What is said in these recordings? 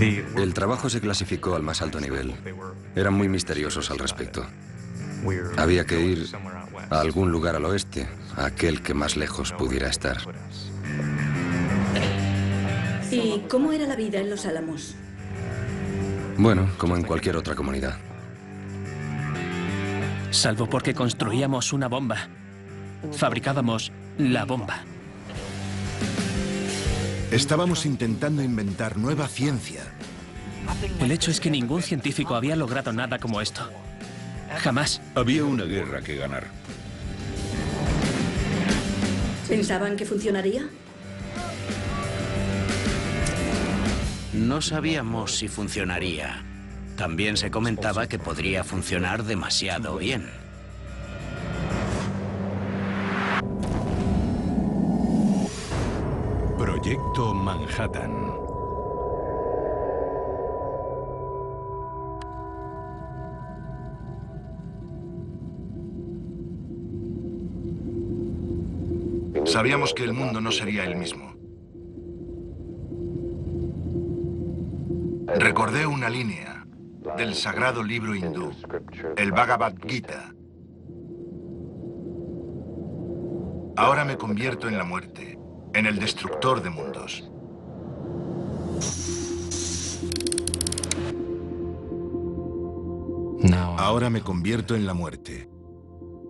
El trabajo se clasificó al más alto nivel. Eran muy misteriosos al respecto. Había que ir a algún lugar al oeste, a aquel que más lejos pudiera estar. ¿Y cómo era la vida en Los Álamos? Bueno, como en cualquier otra comunidad. Salvo porque construíamos una bomba. Fabricábamos la bomba. Estábamos intentando inventar nueva ciencia. El hecho es que ningún científico había logrado nada como esto. Jamás. Había una guerra que ganar. ¿Pensaban que funcionaría? No sabíamos si funcionaría. También se comentaba que podría funcionar demasiado bien. Proyecto Manhattan. Sabíamos que el mundo no sería el mismo. Recordé una línea del sagrado libro hindú, el Bhagavad Gita. Ahora me convierto en la muerte, en el destructor de mundos. Ahora me convierto en la muerte,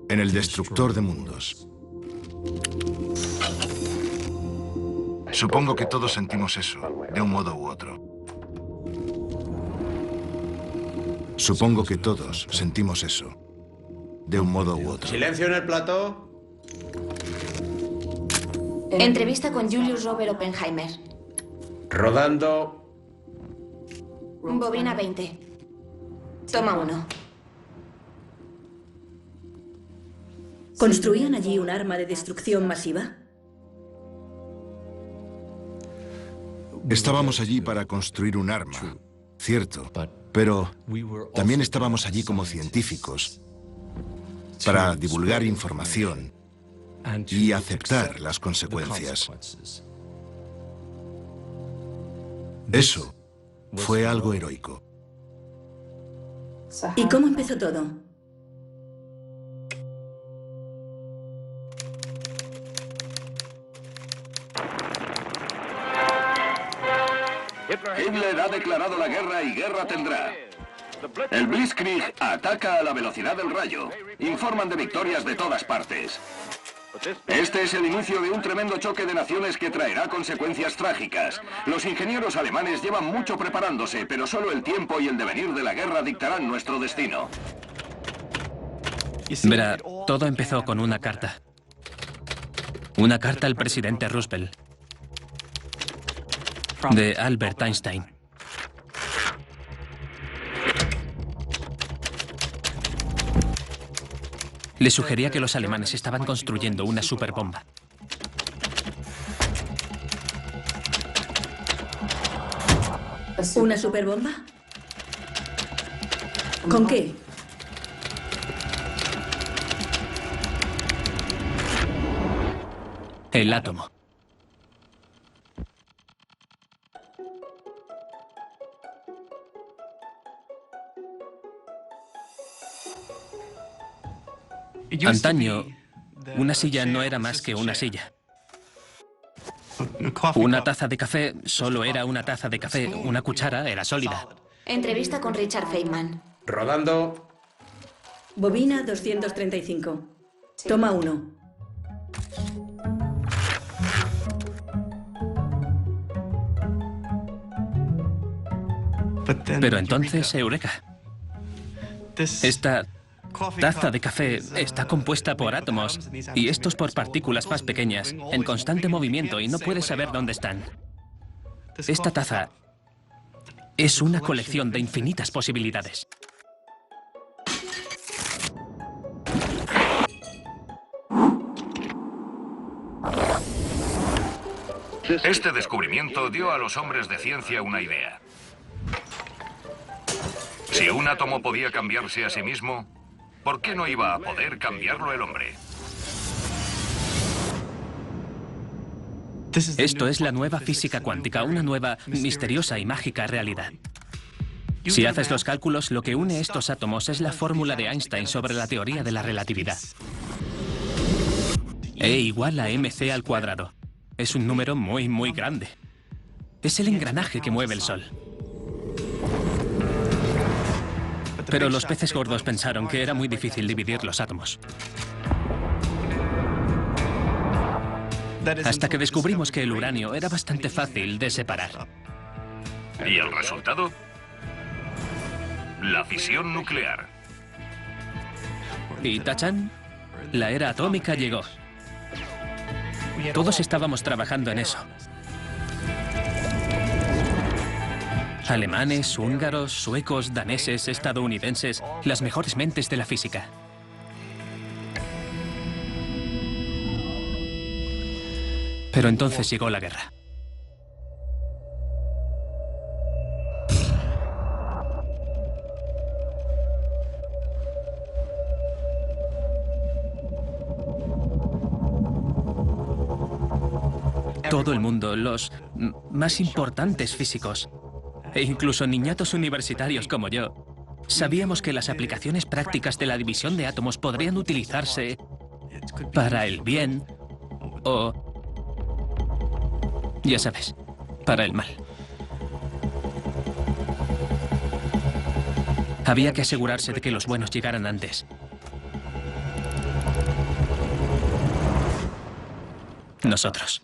en el destructor de mundos. Supongo que todos sentimos eso, de un modo u otro. Supongo que todos sentimos eso, de un modo u otro. Silencio en el plató. Entrevista con Julius Robert Oppenheimer. Rodando. Bobina 20. Toma 1. ¿Construían allí un arma de destrucción masiva? Estábamos allí para construir un arma, cierto, pero también estábamos allí como científicos para divulgar información y aceptar las consecuencias. Eso fue algo heroico. ¿Y cómo empezó todo? Hitler ha declarado la guerra y guerra tendrá. El Blitzkrieg ataca a la velocidad del rayo. Informan de victorias de todas partes. Este es el inicio de un tremendo choque de naciones que traerá consecuencias trágicas. Los ingenieros alemanes llevan mucho preparándose, pero solo el tiempo y el devenir de la guerra dictarán nuestro destino. Verá, todo empezó con una carta. Una carta al presidente Roosevelt. De Albert Einstein. Le sugería que los alemanes estaban construyendo una superbomba. ¿Una superbomba? ¿Con qué? El átomo. Antaño, una silla no era más que una silla. Una taza de café solo era una taza de café. Una cuchara era sólida. Entrevista con Richard Feynman. Rodando. Bobina 235. Toma 1. Pero entonces, eureka. Esta taza de café está compuesta por átomos y estos por partículas más pequeñas, en constante movimiento y no puedes saber dónde están. Esta taza es una colección de infinitas posibilidades. Este descubrimiento dio a los hombres de ciencia una idea. Si un átomo podía cambiarse a sí mismo, ¿por qué no iba a poder cambiarlo el hombre? Esto es la nueva física cuántica, una nueva, misteriosa y mágica realidad. Si haces los cálculos, lo que une estos átomos es la fórmula de Einstein sobre la teoría de la relatividad. E igual a mc al cuadrado. Es un número muy, muy grande. Es el engranaje que mueve el Sol. Pero los peces gordos pensaron que era muy difícil dividir los átomos. Hasta que descubrimos que el uranio era bastante fácil de separar. ¿Y el resultado? La fisión nuclear. Y tachán, la era atómica llegó. Todos estábamos trabajando en eso. Alemanes, húngaros, suecos, daneses, estadounidenses, las mejores mentes de la física. Pero entonces llegó la guerra. Todo el mundo, los más importantes físicos, e incluso niñatos universitarios como yo, sabíamos que las aplicaciones prácticas de la división de átomos podrían utilizarse para el bien o, ya sabes, para el mal. Había que asegurarse de que los buenos llegaran antes. Nosotros.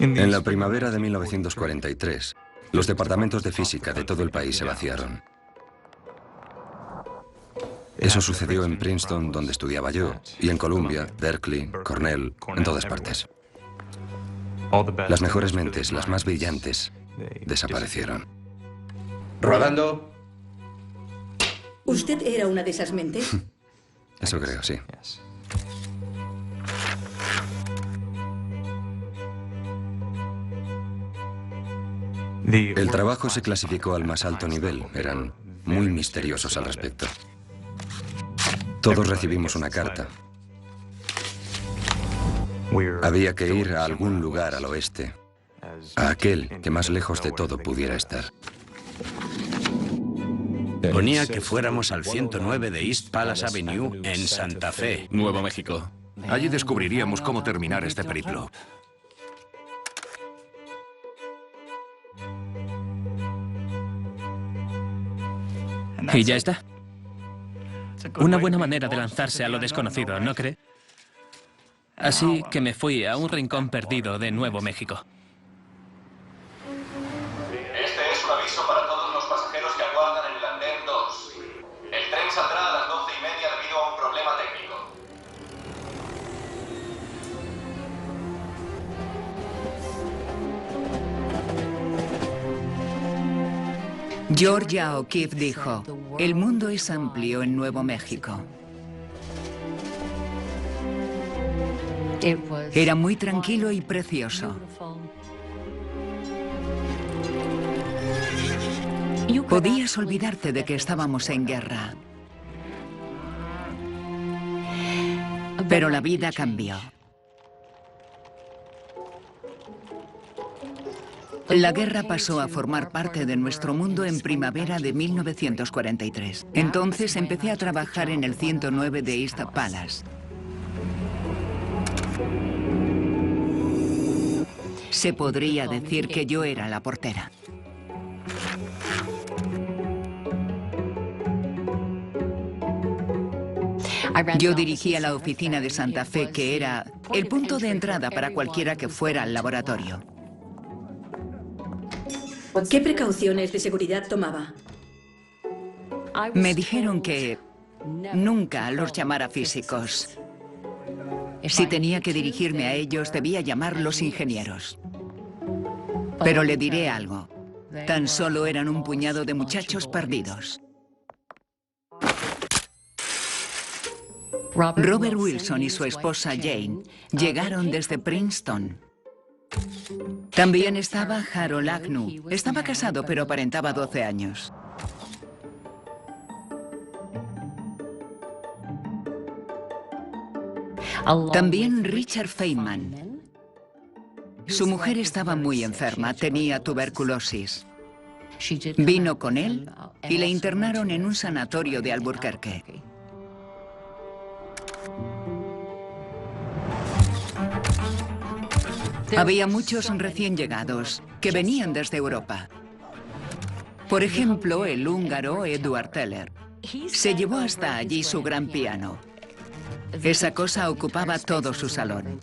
En la primavera de 1943, los departamentos de física de todo el país se vaciaron. Eso sucedió en Princeton, donde estudiaba yo, y en Columbia, Berkeley, Cornell, en todas partes. Las mejores mentes, las más brillantes, desaparecieron. Rodando. ¿Usted era una de esas mentes? Eso creo, sí. El trabajo se clasificó al más alto nivel. Eran muy misteriosos al respecto. Todos recibimos una carta. Había que ir a algún lugar al oeste, a aquel que más lejos de todo pudiera estar. Ponía que fuéramos al 109 de East Palace Avenue en Santa Fe, Nuevo México. Allí descubriríamos cómo terminar este periplo. Y ya está. Una buena manera de lanzarse a lo desconocido, ¿no cree? Así que me fui a un rincón perdido de Nuevo México. Este es un aviso para todos los pasajeros que aguardan en el andén 2. El tren saldrá a las 12:30 debido a un problema técnico. Georgia O'Keeffe dijo, el mundo es amplio en Nuevo México. Era muy tranquilo y precioso. Podías olvidarte de que estábamos en guerra. Pero la vida cambió. La guerra pasó a formar parte de nuestro mundo en primavera de 1943. Entonces empecé a trabajar en el 109 de East Palace. Se podría decir que yo era la portera. Yo dirigía la oficina de Santa Fe, que era el punto de entrada para cualquiera que fuera al laboratorio. ¿Qué precauciones de seguridad tomaba? Me dijeron que nunca los llamara físicos. Si tenía que dirigirme a ellos, debía llamarlos ingenieros. Pero le diré algo. Tan solo eran un puñado de muchachos perdidos. Robert Wilson y su esposa Jane llegaron desde Princeton. También estaba Harold Agnew. Estaba casado, pero aparentaba 12 años. También Richard Feynman. Su mujer estaba muy enferma, tenía tuberculosis. Vino con él y le internaron en un sanatorio de Albuquerque. Había muchos recién llegados que venían desde Europa. Por ejemplo, el húngaro Eduard Teller. Se llevó hasta allí su gran piano. Esa cosa ocupaba todo su salón.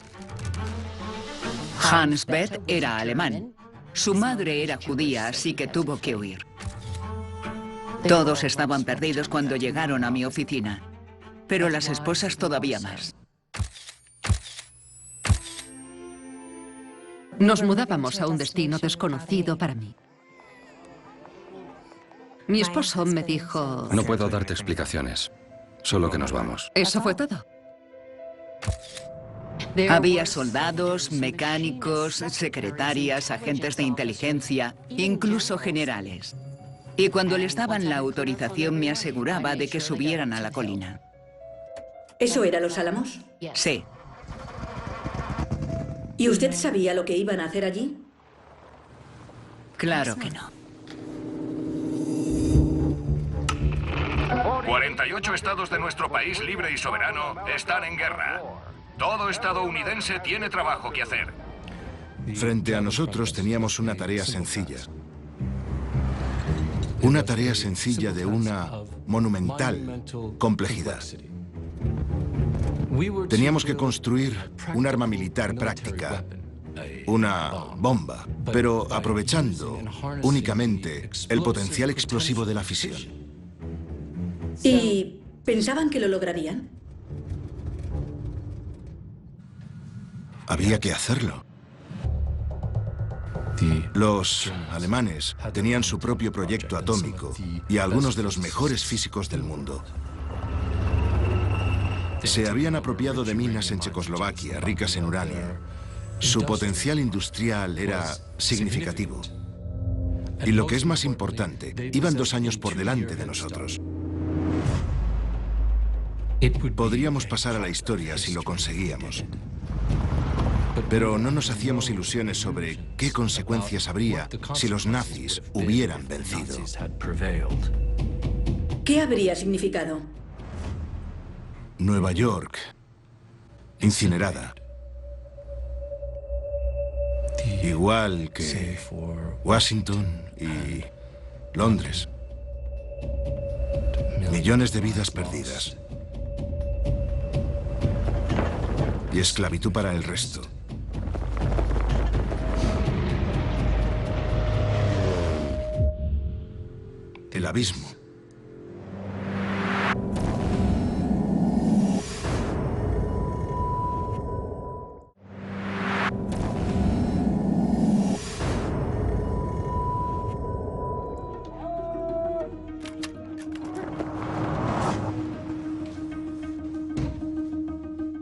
Hans Bethe era alemán. Su madre era judía, así que tuvo que huir. Todos estaban perdidos cuando llegaron a mi oficina, pero las esposas todavía más. Nos mudábamos a un destino desconocido para mí. Mi esposo me dijo... No puedo darte explicaciones, solo que nos vamos. Eso fue todo. Había soldados, mecánicos, secretarias, agentes de inteligencia, incluso generales. Y cuando les daban la autorización me aseguraba de que subieran a la colina. ¿Eso era Los Álamos? Sí. ¿Y usted sabía lo que iban a hacer allí? Claro que no. 48 estados de nuestro país libre y soberano están en guerra. Todo estadounidense tiene trabajo que hacer. Frente a nosotros teníamos una tarea sencilla. Una tarea sencilla de una monumental complejidad. Teníamos que construir un arma militar práctica, una bomba, pero aprovechando únicamente el potencial explosivo de la fisión. ¿Y pensaban que lo lograrían? Había que hacerlo. Los alemanes tenían su propio proyecto atómico y a algunos de los mejores físicos del mundo. Se habían apropiado de minas en Checoslovaquia, ricas en uranio. Su potencial industrial era significativo. Y lo que es más importante, iban 2 años por delante de nosotros. Podríamos pasar a la historia si lo conseguíamos. Pero no nos hacíamos ilusiones sobre qué consecuencias habría si los nazis hubieran vencido. ¿Qué habría significado? Nueva York, incinerada. Igual que Washington y Londres. Millones de vidas perdidas. Y esclavitud para el resto. El abismo.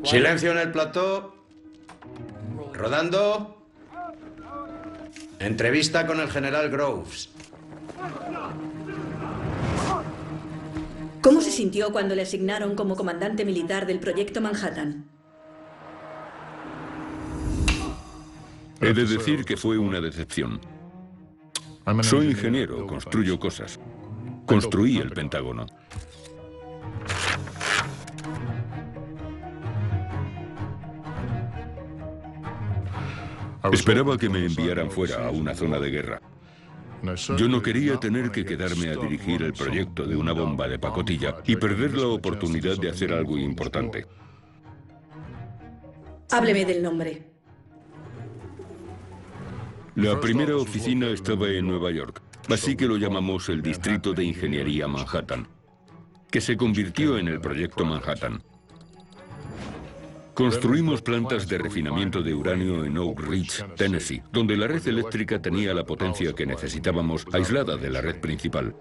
Silencio en el plató. Rodando. Entrevista con el general Groves. ¿Cómo se sintió cuando le asignaron como comandante militar del proyecto Manhattan? He de decir que fue una decepción. Soy ingeniero, construyo cosas. Construí el Pentágono. Esperaba que me enviaran fuera a una zona de guerra. Yo no quería tener que quedarme a dirigir el proyecto de una bomba de pacotilla y perder la oportunidad de hacer algo importante. Hábleme del nombre. La primera oficina estaba en Nueva York, así que lo llamamos el Distrito de Ingeniería Manhattan, que se convirtió en el Proyecto Manhattan. Construimos plantas de refinamiento de uranio en Oak Ridge, Tennessee, donde la red eléctrica tenía la potencia que necesitábamos, aislada de la red principal.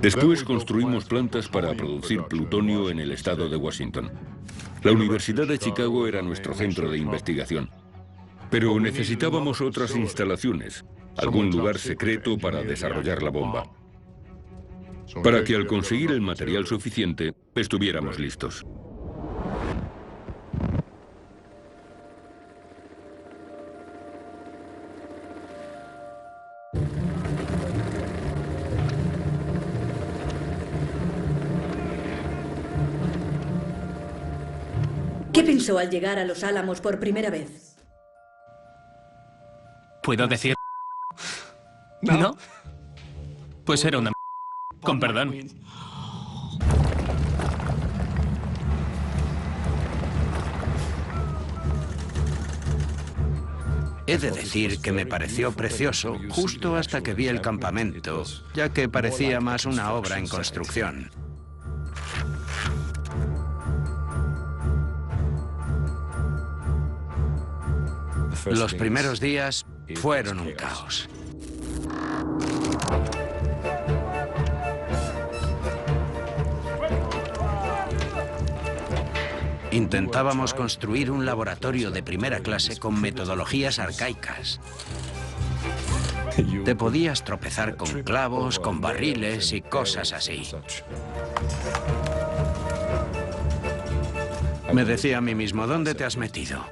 Después construimos plantas para producir plutonio en el estado de Washington. La Universidad de Chicago era nuestro centro de investigación. Pero necesitábamos otras instalaciones, algún lugar secreto para desarrollar la bomba. para que al conseguir el material suficiente estuviéramos listos. ¿Qué pensó al llegar a Los Álamos por primera vez? ¿Puedo decir? ¿No? Pues era una... Con perdón. He de decir que me pareció precioso justo hasta que vi el campamento, ya que parecía más una obra en construcción. Los primeros días fueron un caos. Intentábamos construir un laboratorio de primera clase con metodologías arcaicas. Te podías tropezar con clavos, con barriles y cosas así. Me decía a mí mismo, ¿dónde te has metido?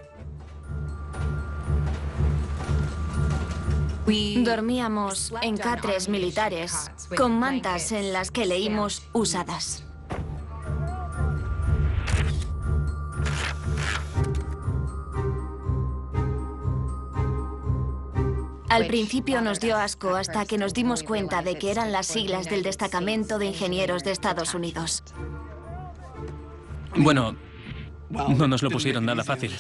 Dormíamos en catres militares, con mantas en las que leímos usadas. Al principio nos dio asco hasta que nos dimos cuenta de que eran las siglas del Destacamento de Ingenieros de Estados Unidos. Bueno, no nos lo pusieron nada fácil.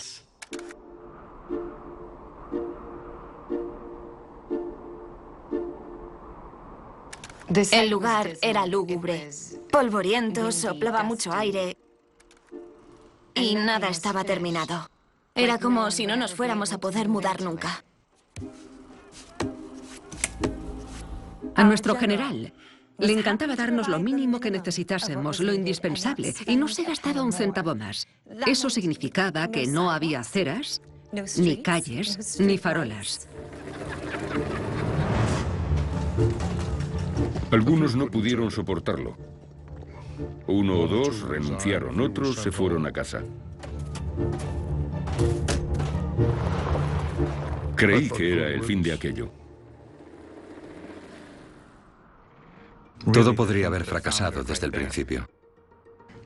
El lugar era lúgubre, polvoriento, soplaba mucho aire y nada estaba terminado. Era como si no nos fuéramos a poder mudar nunca. A nuestro general le encantaba darnos lo mínimo que necesitásemos, lo indispensable, y no se gastaba un centavo más. Eso significaba que no había aceras, ni calles, ni farolas. Algunos no pudieron soportarlo. Uno o dos renunciaron, otros se fueron a casa. Creí que era el fin de aquello. Todo podría haber fracasado desde el principio.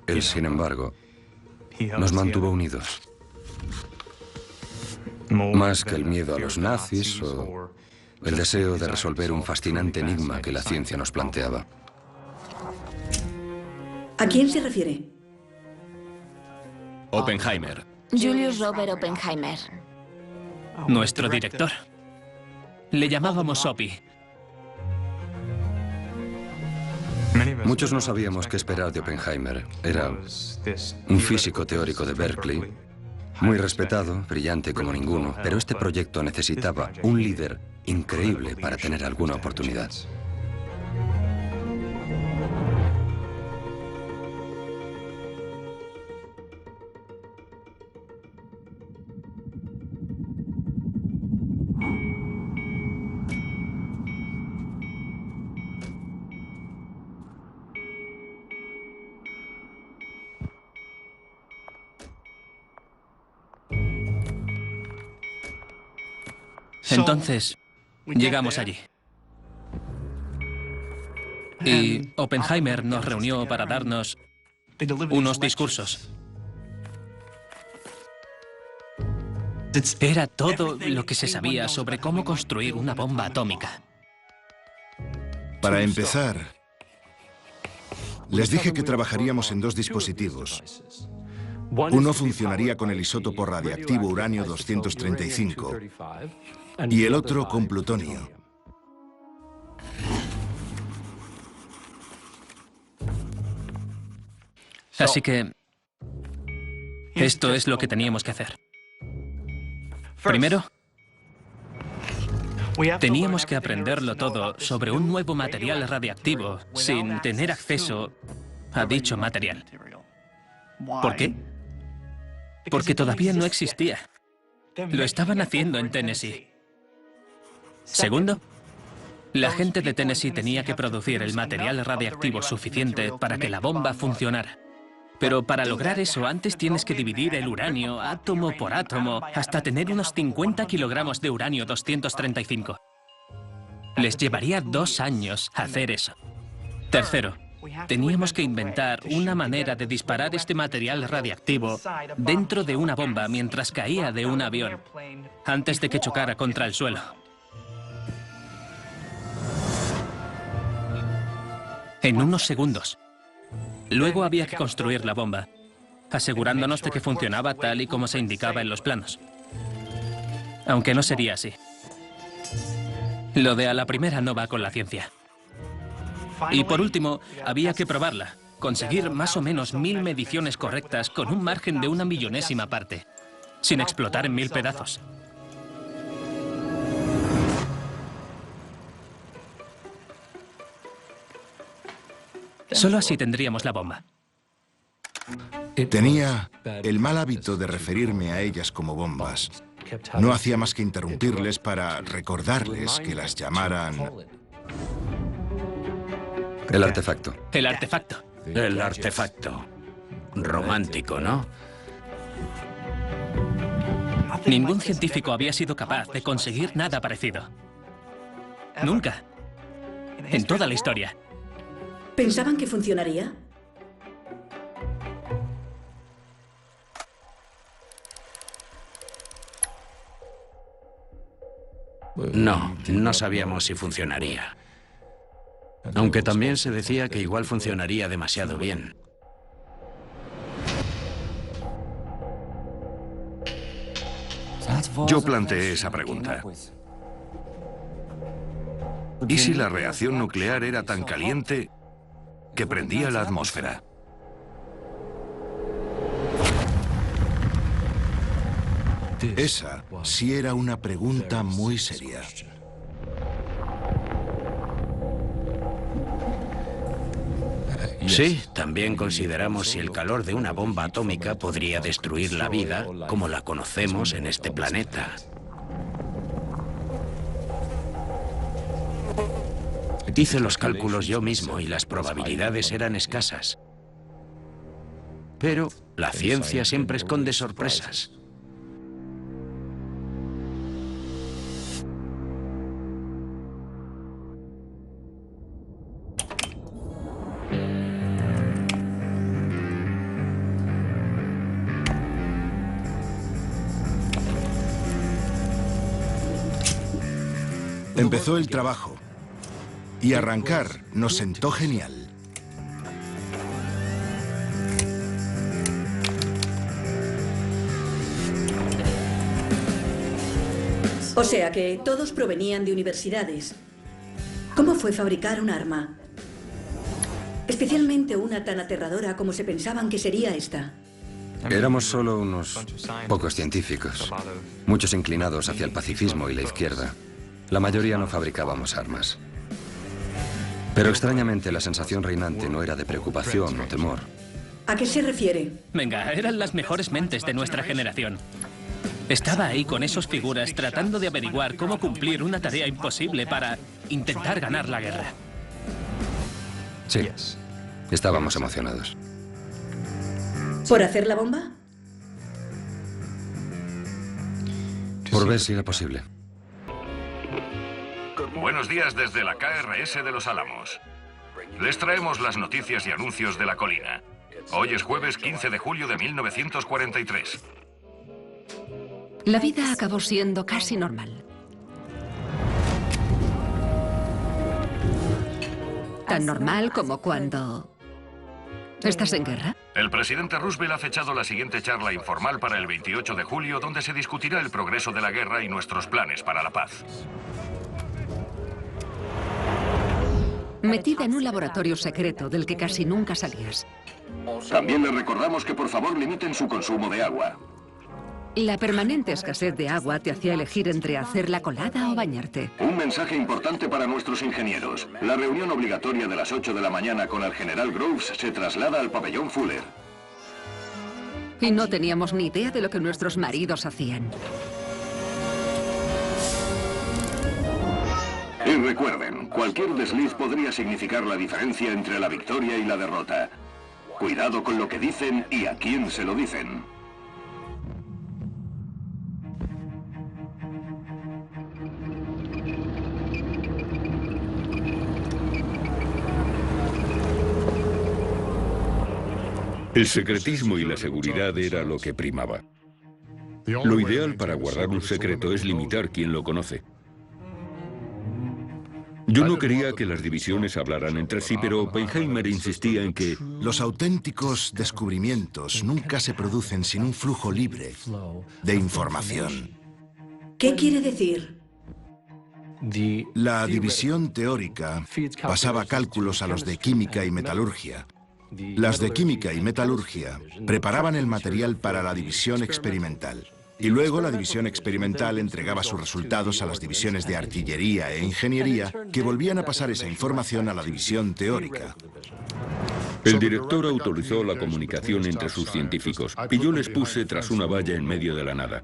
Él, sin embargo, nos mantuvo unidos. Más que el miedo a los nazis o el deseo de resolver un fascinante enigma que la ciencia nos planteaba. ¿A quién se refiere? Oppenheimer. Julius Robert Oppenheimer. Nuestro director. Le llamábamos Opie. Muchos no sabíamos qué esperar de Oppenheimer. Era un físico teórico de Berkeley, muy respetado, brillante como ninguno, pero este proyecto necesitaba un líder increíble para tener alguna oportunidad. Entonces, llegamos allí. Y Oppenheimer nos reunió para darnos unos discursos. Era todo lo que se sabía sobre cómo construir una bomba atómica. Para empezar, les dije que trabajaríamos en dos dispositivos. Uno funcionaría con el isótopo radiactivo uranio 235 y el otro con plutonio. Así que esto es lo que teníamos que hacer. Primero, teníamos que aprenderlo todo sobre un nuevo material radiactivo sin tener acceso a dicho material. ¿Por qué? Porque todavía no existía. Lo estaban haciendo en Tennessee. Segundo, La gente de Tennessee tenía que producir el material radiactivo suficiente para que la bomba funcionara. Pero para lograr eso, antes tienes que dividir el uranio átomo por átomo hasta tener unos 50 kilogramos de uranio 235. Les llevaría 2 años hacer eso. Tercero, teníamos que inventar una manera de disparar este material radiactivo dentro de una bomba mientras caía de un avión, antes de que chocara contra el suelo. En unos segundos. Luego había que construir la bomba, asegurándonos de que funcionaba tal y como se indicaba en los planos. Aunque no sería así. Lo de a la primera no va con la ciencia. Y por último, había que probarla, conseguir más o menos 1000 mediciones correctas con un margen de 1/1000ª parte, sin explotar en 1000 pedazos. Solo así tendríamos la bomba. Tenía el mal hábito de referirme a ellas como bombas. No hacía más que interrumpirles para recordarles que las llamaran... El artefacto. El artefacto. El artefacto. Romántico, ¿no? Ningún científico había sido capaz de conseguir nada parecido. Nunca. En toda la historia. ¿Pensaban que funcionaría? No, no sabíamos si funcionaría. Aunque también se decía que igual funcionaría demasiado bien. Yo planteé esa pregunta. ¿Y si la reacción nuclear era tan caliente que prendía la atmósfera? Esa sí era una pregunta muy seria. Sí, también consideramos si el calor de una bomba atómica podría destruir la vida como la conocemos en este planeta. Hice los cálculos yo mismo y las probabilidades eran escasas. Pero la ciencia siempre esconde sorpresas. Empezó el trabajo y arrancar nos sentó genial. O sea que todos provenían de universidades. ¿Cómo fue fabricar un arma? Especialmente una tan aterradora como se pensaban que sería esta. Éramos solo unos pocos científicos, muchos inclinados hacia el pacifismo y la izquierda. La mayoría no fabricábamos armas. Pero extrañamente la sensación reinante no era de preocupación o temor. ¿A qué se refiere? Venga, eran las mejores mentes de nuestra generación. Estaba ahí con esos figuras tratando de averiguar cómo cumplir una tarea imposible para intentar ganar la guerra. Sí, estábamos emocionados. ¿Por hacer la bomba? Por ver si era posible. Buenos días desde la KRS de Los Álamos. Les traemos las noticias y anuncios de la colina. Hoy es jueves 15 de julio de 1943. La vida acabó siendo casi normal. Tan normal como cuando... ¿Estás en guerra? El presidente Roosevelt ha fechado la siguiente charla informal para el 28 de julio, donde se discutirá el progreso de la guerra y nuestros planes para la paz. Metida en un laboratorio secreto del que casi nunca salías. También les recordamos que por favor limiten su consumo de agua. La permanente escasez de agua te hacía elegir entre hacer la colada o bañarte. Un mensaje importante para nuestros ingenieros. La reunión obligatoria de las 8 de la mañana con el general Groves se traslada al pabellón Fuller. Y no teníamos ni idea de lo que nuestros maridos hacían. Y recuerden, cualquier desliz podría significar la diferencia entre la victoria y la derrota. Cuidado con lo que dicen y a quién se lo dicen. El secretismo y la seguridad era lo que primaba. Lo ideal para guardar un secreto es limitar quién lo conoce. Yo no quería que las divisiones hablaran entre sí, pero Oppenheimer insistía en que los auténticos descubrimientos nunca se producen sin un flujo libre de información. ¿Qué quiere decir? La división teórica pasaba cálculos a los de química y metalurgia. Las de química y metalurgia preparaban el material para la división experimental. Y luego la división experimental entregaba sus resultados a las divisiones de artillería e ingeniería, que volvían a pasar esa información a la división teórica. El director autorizó la comunicación entre sus científicos y yo les puse tras una valla en medio de la nada.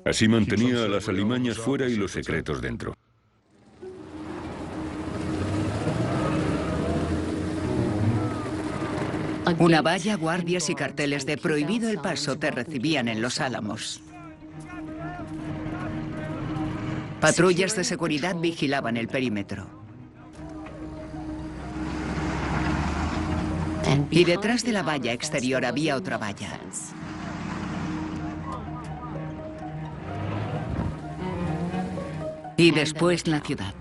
Así mantenía a las alimañas fuera y los secretos dentro. Una valla, guardias y carteles de prohibido el paso te recibían en Los Álamos. Patrullas de seguridad vigilaban el perímetro. Y detrás de la valla exterior había otra valla. Y después la ciudad.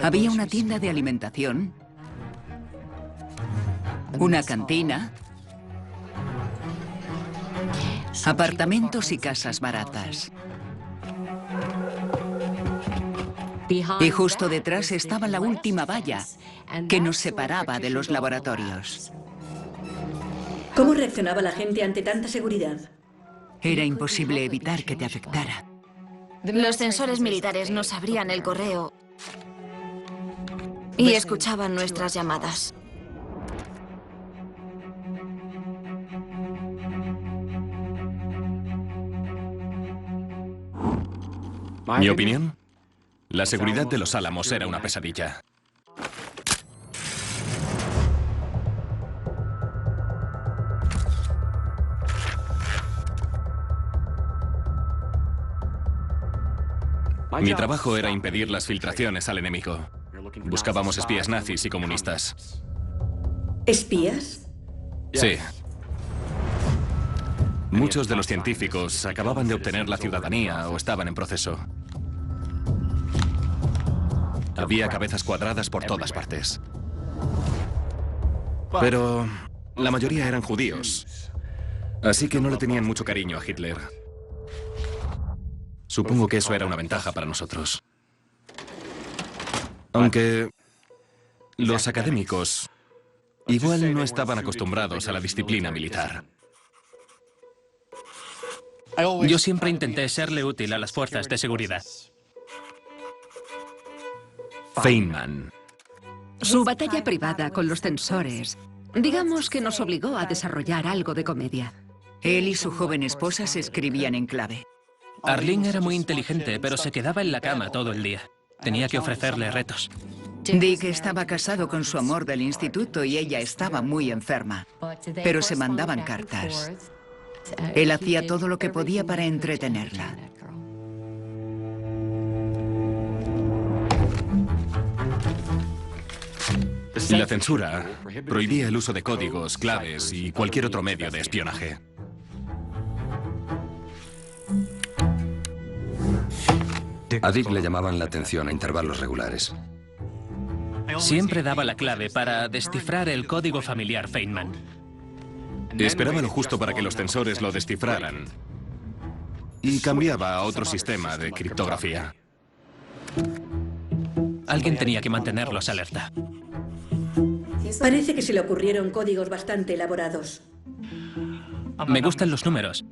Había una tienda de alimentación, una cantina, apartamentos y casas baratas. Y justo detrás estaba la última valla, que nos separaba de los laboratorios. ¿Cómo reaccionaba la gente ante tanta seguridad? Era imposible evitar que te afectara. Los sensores militares nos abrían el correo y escuchaban nuestras llamadas. ¿Mi opinión? La seguridad de Los Álamos era una pesadilla. Mi trabajo era impedir las filtraciones al enemigo. Buscábamos espías nazis y comunistas. ¿Espías? Sí. Muchos de los científicos acababan de obtener la ciudadanía o estaban en proceso. Había cabezas cuadradas por todas partes. Pero la mayoría eran judíos. Así que no le tenían mucho cariño a Hitler. Supongo que eso era una ventaja para nosotros. Aunque los académicos igual no estaban acostumbrados a la disciplina militar. Yo siempre intenté serle útil a las fuerzas de seguridad. Feynman. Su batalla privada con los censores, digamos que nos obligó a desarrollar algo de comedia. Él y su joven esposa se escribían en clave. Arlene era muy inteligente, pero se quedaba en la cama todo el día. Tenía que ofrecerle retos. Dick estaba casado con su amor del instituto y ella estaba muy enferma, pero se mandaban cartas. Él hacía todo lo que podía para entretenerla. La censura prohibía el uso de códigos, claves y cualquier otro medio de espionaje. A Dick le llamaban la atención a intervalos regulares. Siempre daba la clave para descifrar el código familiar Feynman. Esperaba lo justo para que los censores lo descifraran y cambiaba a otro sistema de criptografía. Alguien tenía que mantenerlos alerta. Parece que se le ocurrieron códigos bastante elaborados. Me gustan los números.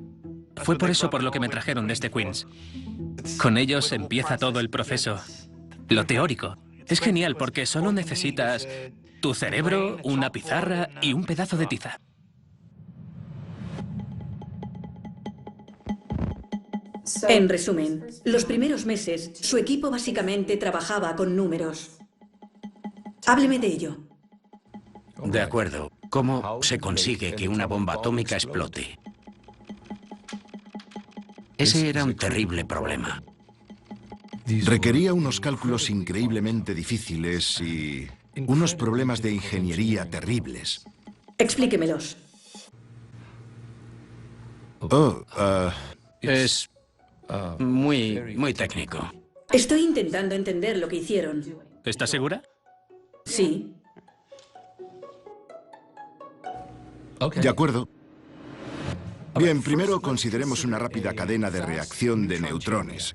Fue por eso por lo que me trajeron desde Queens. Con ellos empieza todo el proceso. Lo teórico. Es genial porque solo necesitas Tu cerebro, una pizarra y un pedazo de tiza. En resumen, los primeros meses, su equipo básicamente trabajaba con números. Hábleme de ello. De acuerdo. ¿Cómo se consigue que una bomba atómica explote? Ese era un terrible problema. Requería unos cálculos increíblemente difíciles y unos problemas de ingeniería terribles. Explíquemelos. Es muy técnico. Estoy intentando entender lo que hicieron. ¿Estás segura? Sí. De acuerdo. Bien, primero consideremos una rápida cadena de reacción de neutrones.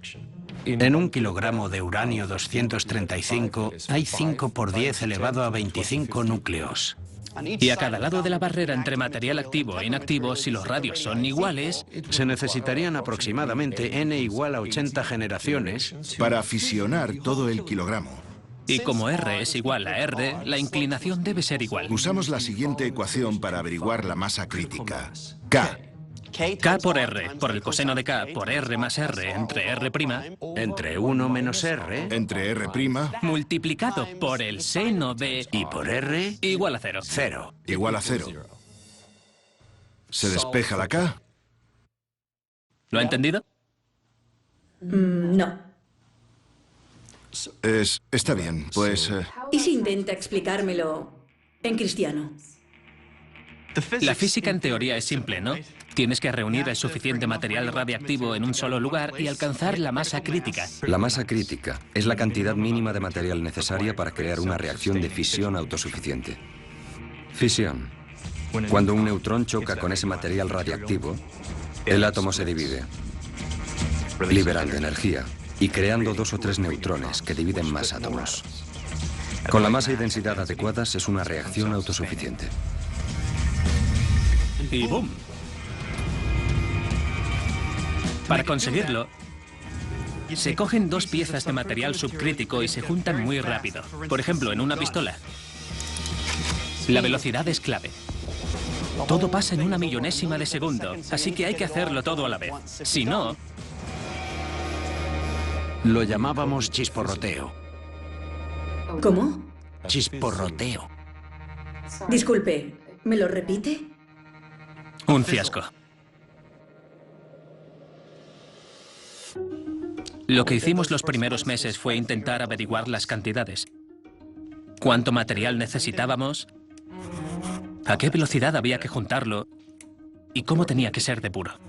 En un kilogramo de uranio 235 hay 5 por 10 elevado a 25 núcleos. Y a cada lado de la barrera entre material activo e inactivo, si los radios son iguales, se necesitarían aproximadamente n igual a 80 generaciones para fisionar todo el kilogramo. Y como R es igual a R, la inclinación debe ser igual. Usamos la siguiente ecuación para averiguar la masa crítica. K. K por R, por el coseno de K, por R más R, entre R'. Entre 1 menos R. Entre R'. Multiplicado por el seno de... Y por R. Igual a 0. 0. Igual a 0. ¿Se despeja la K? ¿Lo ha entendido? No. Está bien, pues... ¿Y si intenta explicármelo en cristiano? La física en teoría es simple, ¿no? Tienes que reunir el suficiente material radiactivo en un solo lugar y alcanzar la masa crítica. La masa crítica es la cantidad mínima de material necesaria para crear una reacción de fisión autosuficiente. Fisión. Cuando un neutrón choca con ese material radiactivo, el átomo se divide, liberando energía y creando 2 o 3 neutrones que dividen más átomos. Con la masa y densidad adecuadas es una reacción autosuficiente. Y ¡boom! Para conseguirlo, se cogen 2 piezas de material subcrítico y se juntan muy rápido. Por ejemplo, en una pistola. La velocidad es clave. Todo pasa en 1 millonésima de segundo, así que hay que hacerlo todo a la vez. Si no... Lo llamábamos chisporroteo. ¿Cómo? Chisporroteo. Disculpe, ¿me lo repite? Un fiasco. Lo que hicimos los primeros meses fue intentar averiguar las cantidades. ¿Cuánto material necesitábamos? ¿A qué velocidad había que juntarlo? ¿Y cómo tenía que ser de puro?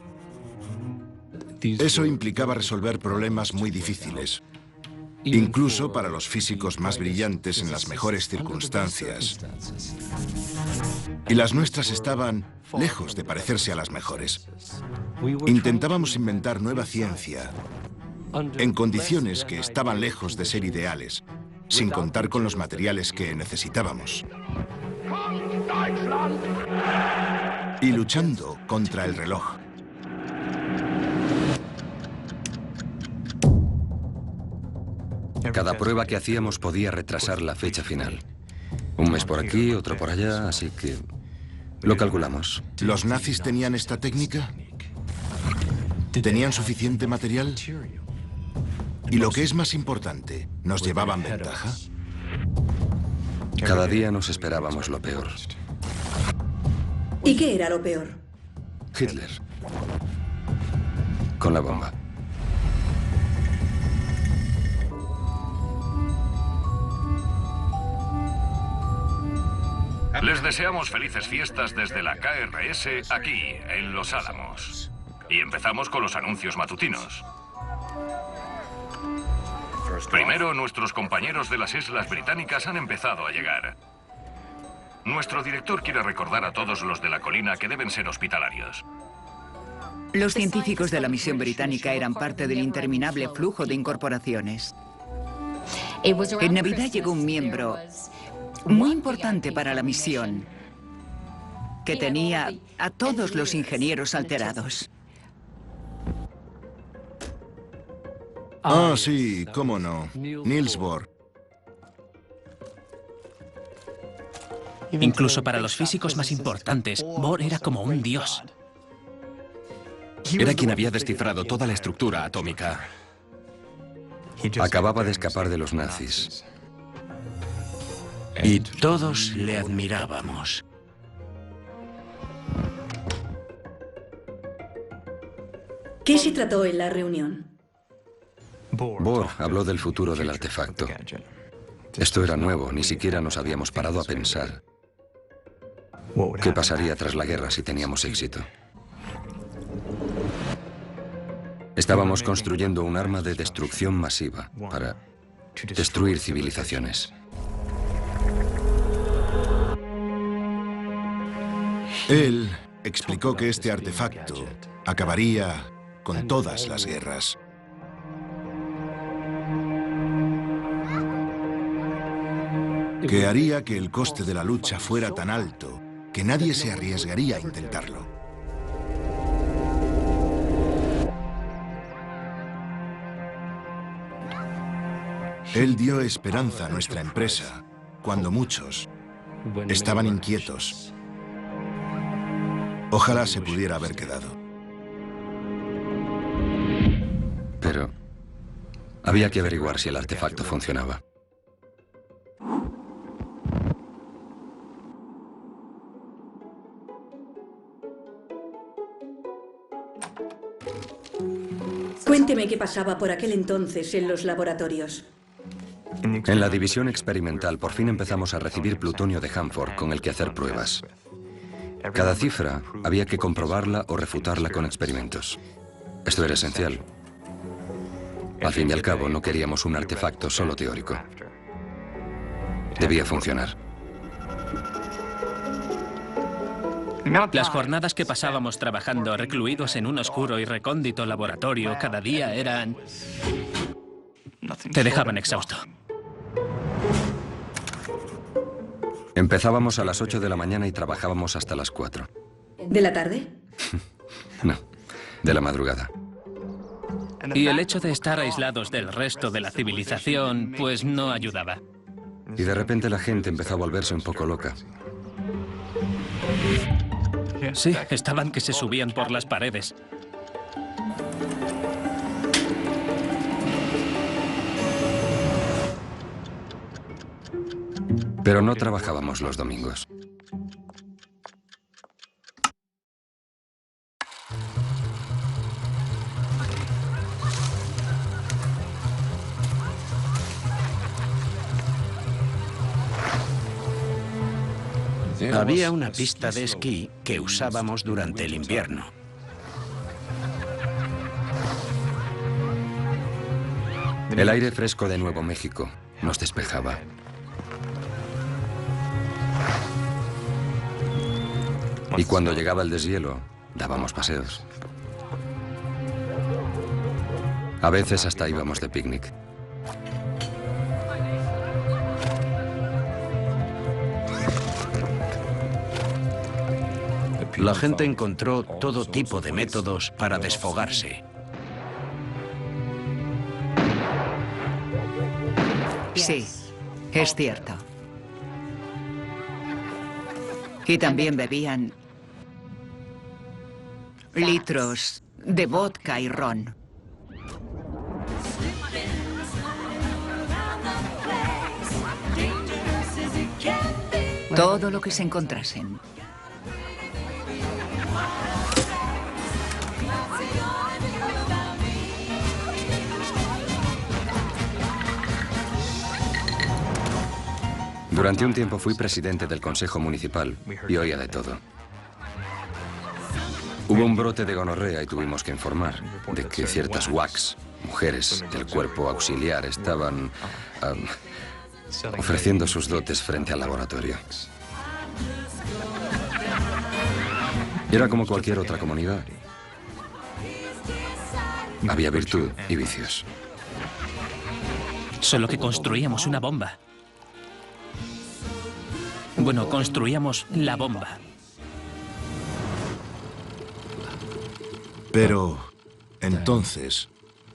Eso implicaba resolver problemas muy difíciles, incluso para los físicos más brillantes en las mejores circunstancias. Y las nuestras estaban lejos de parecerse a las mejores. Intentábamos inventar nueva ciencia en condiciones que estaban lejos de ser ideales, sin contar con los materiales que necesitábamos. Y luchando contra el reloj. Cada prueba que hacíamos podía retrasar la fecha final. Un mes por aquí, otro por allá, así que lo calculamos. ¿Los nazis tenían esta técnica? ¿Tenían suficiente material? Y lo que es más importante, ¿nos llevaban ventaja? Cada día nos esperábamos lo peor. ¿Y qué era lo peor? Hitler. Con la bomba. Les deseamos felices fiestas desde la KRS aquí, en Los Álamos. Y empezamos con los anuncios matutinos. Primero, nuestros compañeros de las Islas Británicas han empezado a llegar. Nuestro director quiere recordar a todos los de la colina que deben ser hospitalarios. Los científicos de la misión británica eran parte del interminable flujo de incorporaciones. En Navidad llegó un miembro muy importante para la misión, que tenía a todos los ingenieros alterados. Ah, sí, cómo no. Niels Bohr. Incluso para los físicos más importantes, Bohr era como un dios. Era quien había descifrado toda la estructura atómica. Acababa de escapar de los nazis. Y todos le admirábamos. ¿Qué se trató en la reunión? Bohr habló del futuro del artefacto. Esto era nuevo, ni siquiera nos habíamos parado a pensar qué pasaría tras la guerra si teníamos éxito. Estábamos construyendo un arma de destrucción masiva para destruir civilizaciones. Él explicó que este artefacto acabaría con todas las guerras. Que haría que el coste de la lucha fuera tan alto que nadie se arriesgaría a intentarlo. Él dio esperanza a nuestra empresa cuando muchos estaban inquietos. Ojalá se pudiera haber quedado. Pero había que averiguar si el artefacto funcionaba. Cuénteme qué pasaba por aquel entonces en los laboratorios. En la división experimental por fin empezamos a recibir plutonio de Hanford con el que hacer pruebas. Cada cifra había que comprobarla o refutarla con experimentos. Esto era esencial. Al fin y al cabo, no queríamos un artefacto solo teórico. Debía funcionar. Las jornadas que pasábamos trabajando recluidos en un oscuro y recóndito laboratorio cada día eran... te dejaban exhausto. Empezábamos a las 8 de la mañana y trabajábamos hasta las 4. ¿De la tarde? No, de la madrugada. Y el hecho de estar aislados del resto de la civilización, pues no ayudaba. Y de repente la gente empezó a volverse un poco loca. Sí, estaban que se subían por las paredes. Pero no trabajábamos los domingos. Había una pista de esquí que usábamos durante el invierno. El aire fresco de Nuevo México nos despejaba. Y cuando llegaba el deshielo, dábamos paseos. A veces hasta íbamos de picnic. La gente encontró todo tipo de métodos para desfogarse. Sí, es cierto. Y también bebían litros de vodka y ron. Todo lo que se encontrasen. Durante un tiempo fui presidente del Consejo Municipal y oía de todo. Hubo un brote de gonorrea y tuvimos que informar de que ciertas WACs, mujeres del cuerpo auxiliar, estaban ofreciendo sus dotes frente al laboratorio. Era como cualquier otra comunidad. Había virtud y vicios. Solo que construíamos una bomba. Bueno, construíamos la bomba. Pero entonces,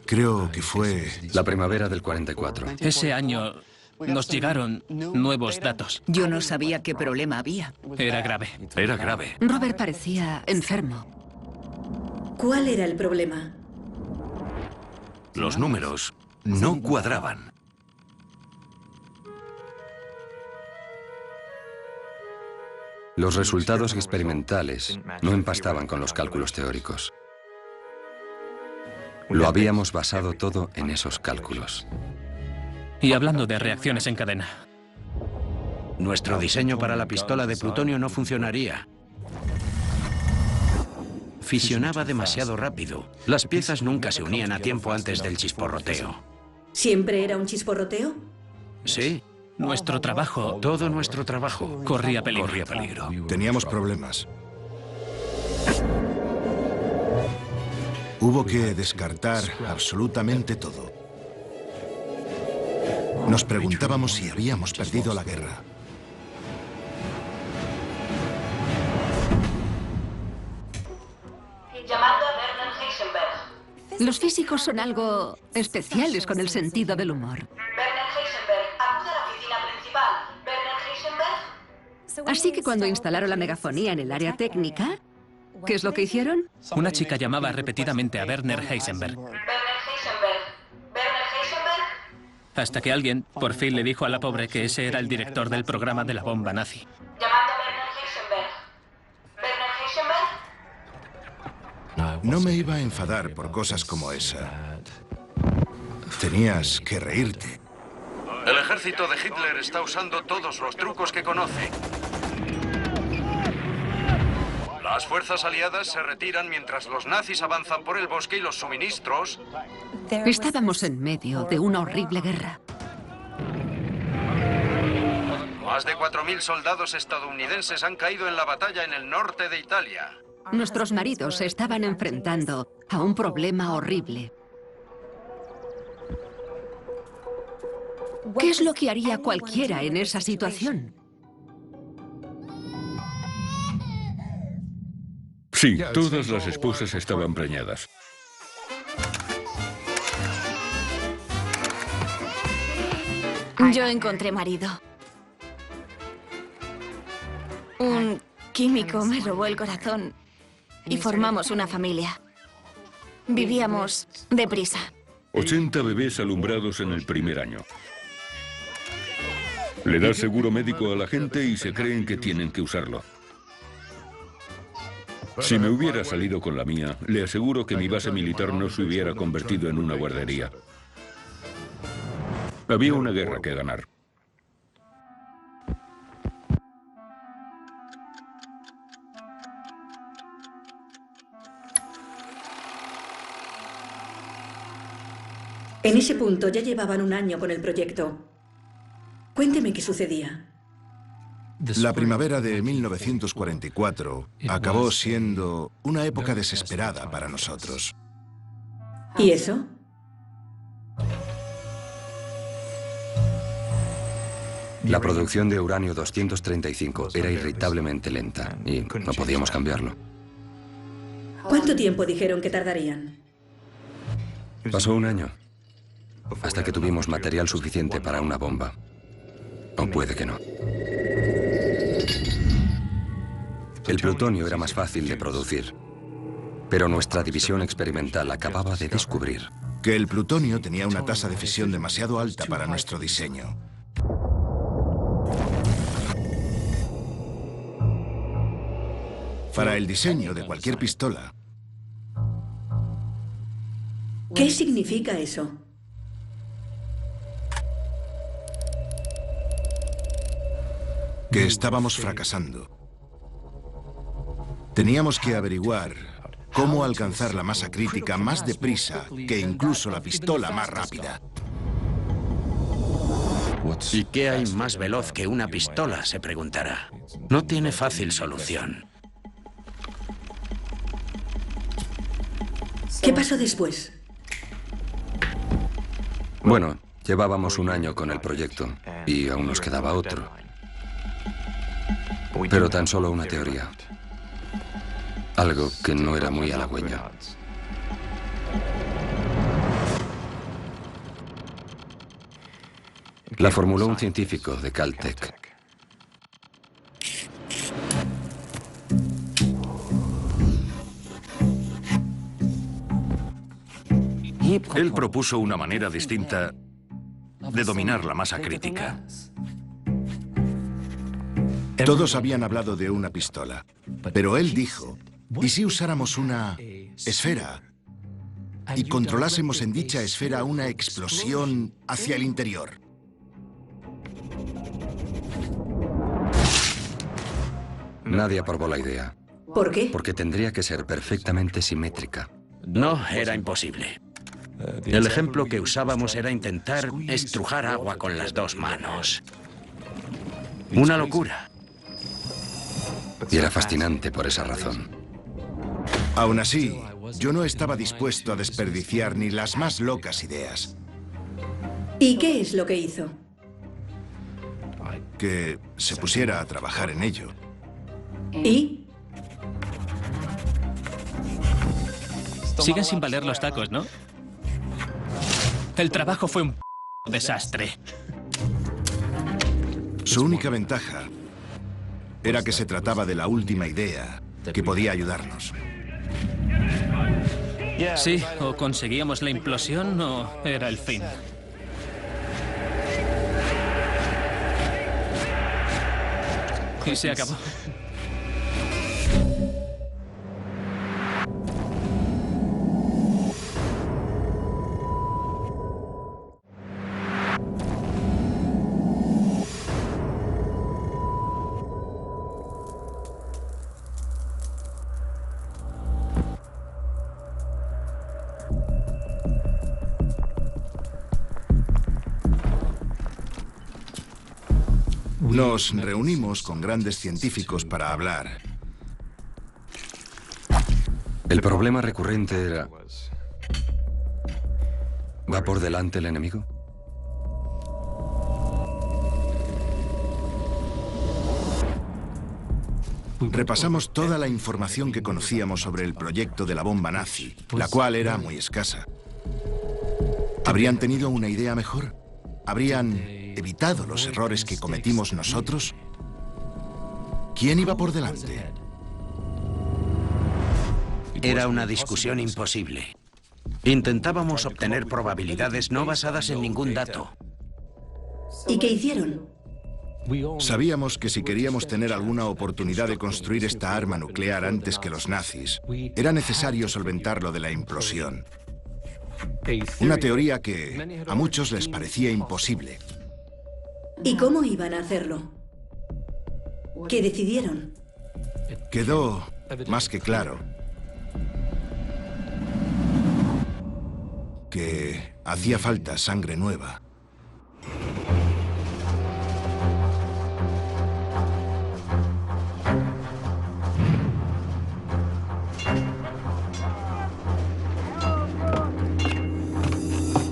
creo que fue... La primavera del 44. Ese año nos llegaron nuevos datos. Yo no sabía qué problema había. Era grave. Era grave. Robert parecía enfermo. ¿Cuál era el problema? Los números no cuadraban. Los resultados experimentales no empastaban con los cálculos teóricos. Lo habíamos basado todo en esos cálculos. Y hablando de reacciones en cadena. Nuestro diseño para la pistola de plutonio no funcionaría. Fisionaba demasiado rápido. Las piezas nunca se unían a tiempo antes del chisporroteo. ¿Siempre era un chisporroteo? Sí. Nuestro trabajo... Todo nuestro trabajo. Corría peligro. Corría peligro. Teníamos problemas. Hubo que descartar absolutamente todo. Nos preguntábamos si habíamos perdido la guerra. Llamando a Werner Heisenberg. Los físicos son algo especiales con el sentido del humor. Werner Heisenberg, acude a la oficina principal. Werner Heisenberg. Así que cuando instalaron la megafonía en el área técnica, ¿qué es lo que hicieron? Una chica llamaba repetidamente a Werner Heisenberg. Werner Heisenberg. Werner Heisenberg. Hasta que alguien por fin le dijo a la pobre que ese era el director del programa de la bomba nazi. Llamando a Werner Heisenberg. Werner Heisenberg. No me iba a enfadar por cosas como esa. Tenías que reírte. El ejército de Hitler está usando todos los trucos que conoce. Las fuerzas aliadas se retiran mientras los nazis avanzan por el bosque y los suministros... Estábamos en medio de una horrible guerra. Más de 4.000 soldados estadounidenses han caído en la batalla en el norte de Italia. Nuestros maridos se estaban enfrentando a un problema horrible. ¿Qué es lo que haría cualquiera en esa situación? Sí, todas las esposas estaban preñadas. Yo encontré marido. Un químico me robó el corazón y formamos una familia. Vivíamos deprisa. 80 bebés alumbrados en el primer año. Le das seguro médico a la gente y se creen que tienen que usarlo. Si me hubiera salido con la mía, le aseguro que mi base militar no se hubiera convertido en una guardería. Había una guerra que ganar. En ese punto ya llevaban un año con el proyecto. Cuénteme qué sucedía. La primavera de 1944 acabó siendo una época desesperada para nosotros. ¿Y eso? La producción de uranio 235 era irritablemente lenta y no podíamos cambiarlo. ¿Cuánto tiempo dijeron que tardarían? Pasó un año, hasta que tuvimos material suficiente para una bomba. O puede que no. El plutonio era más fácil de producir, pero nuestra división experimental acababa de descubrir que el plutonio tenía una tasa de fisión demasiado alta para nuestro diseño. Para el diseño de cualquier pistola. ¿Qué significa eso? Que estábamos fracasando. Teníamos que averiguar cómo alcanzar la masa crítica más deprisa que incluso la pistola más rápida. ¿Y qué hay más veloz que una pistola?, se preguntará. No tiene fácil solución. ¿Qué pasó después? Bueno, llevábamos un año con el proyecto y aún nos quedaba otro. Pero tan solo una teoría. Algo que no era muy halagüeño. La formuló un científico de Caltech. Él propuso una manera distinta de dominar la masa crítica. Todos habían hablado de una pistola, pero él dijo, ¿y si usáramos una esfera y controlásemos en dicha esfera una explosión hacia el interior? Nadie aprobó la idea. ¿Por qué? Porque tendría que ser perfectamente simétrica. No, era imposible. El ejemplo que usábamos era intentar estrujar agua con las dos manos. Una locura. Y era fascinante por esa razón. Aún así, yo no estaba dispuesto a desperdiciar ni las más locas ideas. ¿Y qué es lo que hizo? Que se pusiera a trabajar en ello. ¿Y? Siguen sin valer los tacos, ¿no? El trabajo fue un desastre. Su única ventaja era que se trataba de la última idea que podía ayudarnos. Sí, o conseguíamos la implosión o era el fin. Y se acabó. Nos reunimos con grandes científicos para hablar. El problema recurrente era... ¿Va por delante el enemigo? Repasamos toda la información que conocíamos sobre el proyecto de la bomba nazi, la cual era muy escasa. ¿Habrían tenido una idea mejor? ¿Habrían evitado los errores que cometimos nosotros? ¿Quién iba por delante? Era una discusión imposible. Intentábamos obtener probabilidades no basadas en ningún dato. ¿Y qué hicieron? Sabíamos que si queríamos tener alguna oportunidad de construir esta arma nuclear antes que los nazis, era necesario solventar lo de la implosión. Una teoría que a muchos les parecía imposible. ¿Y cómo iban a hacerlo? ¿Qué decidieron? Quedó más que claro que hacía falta sangre nueva.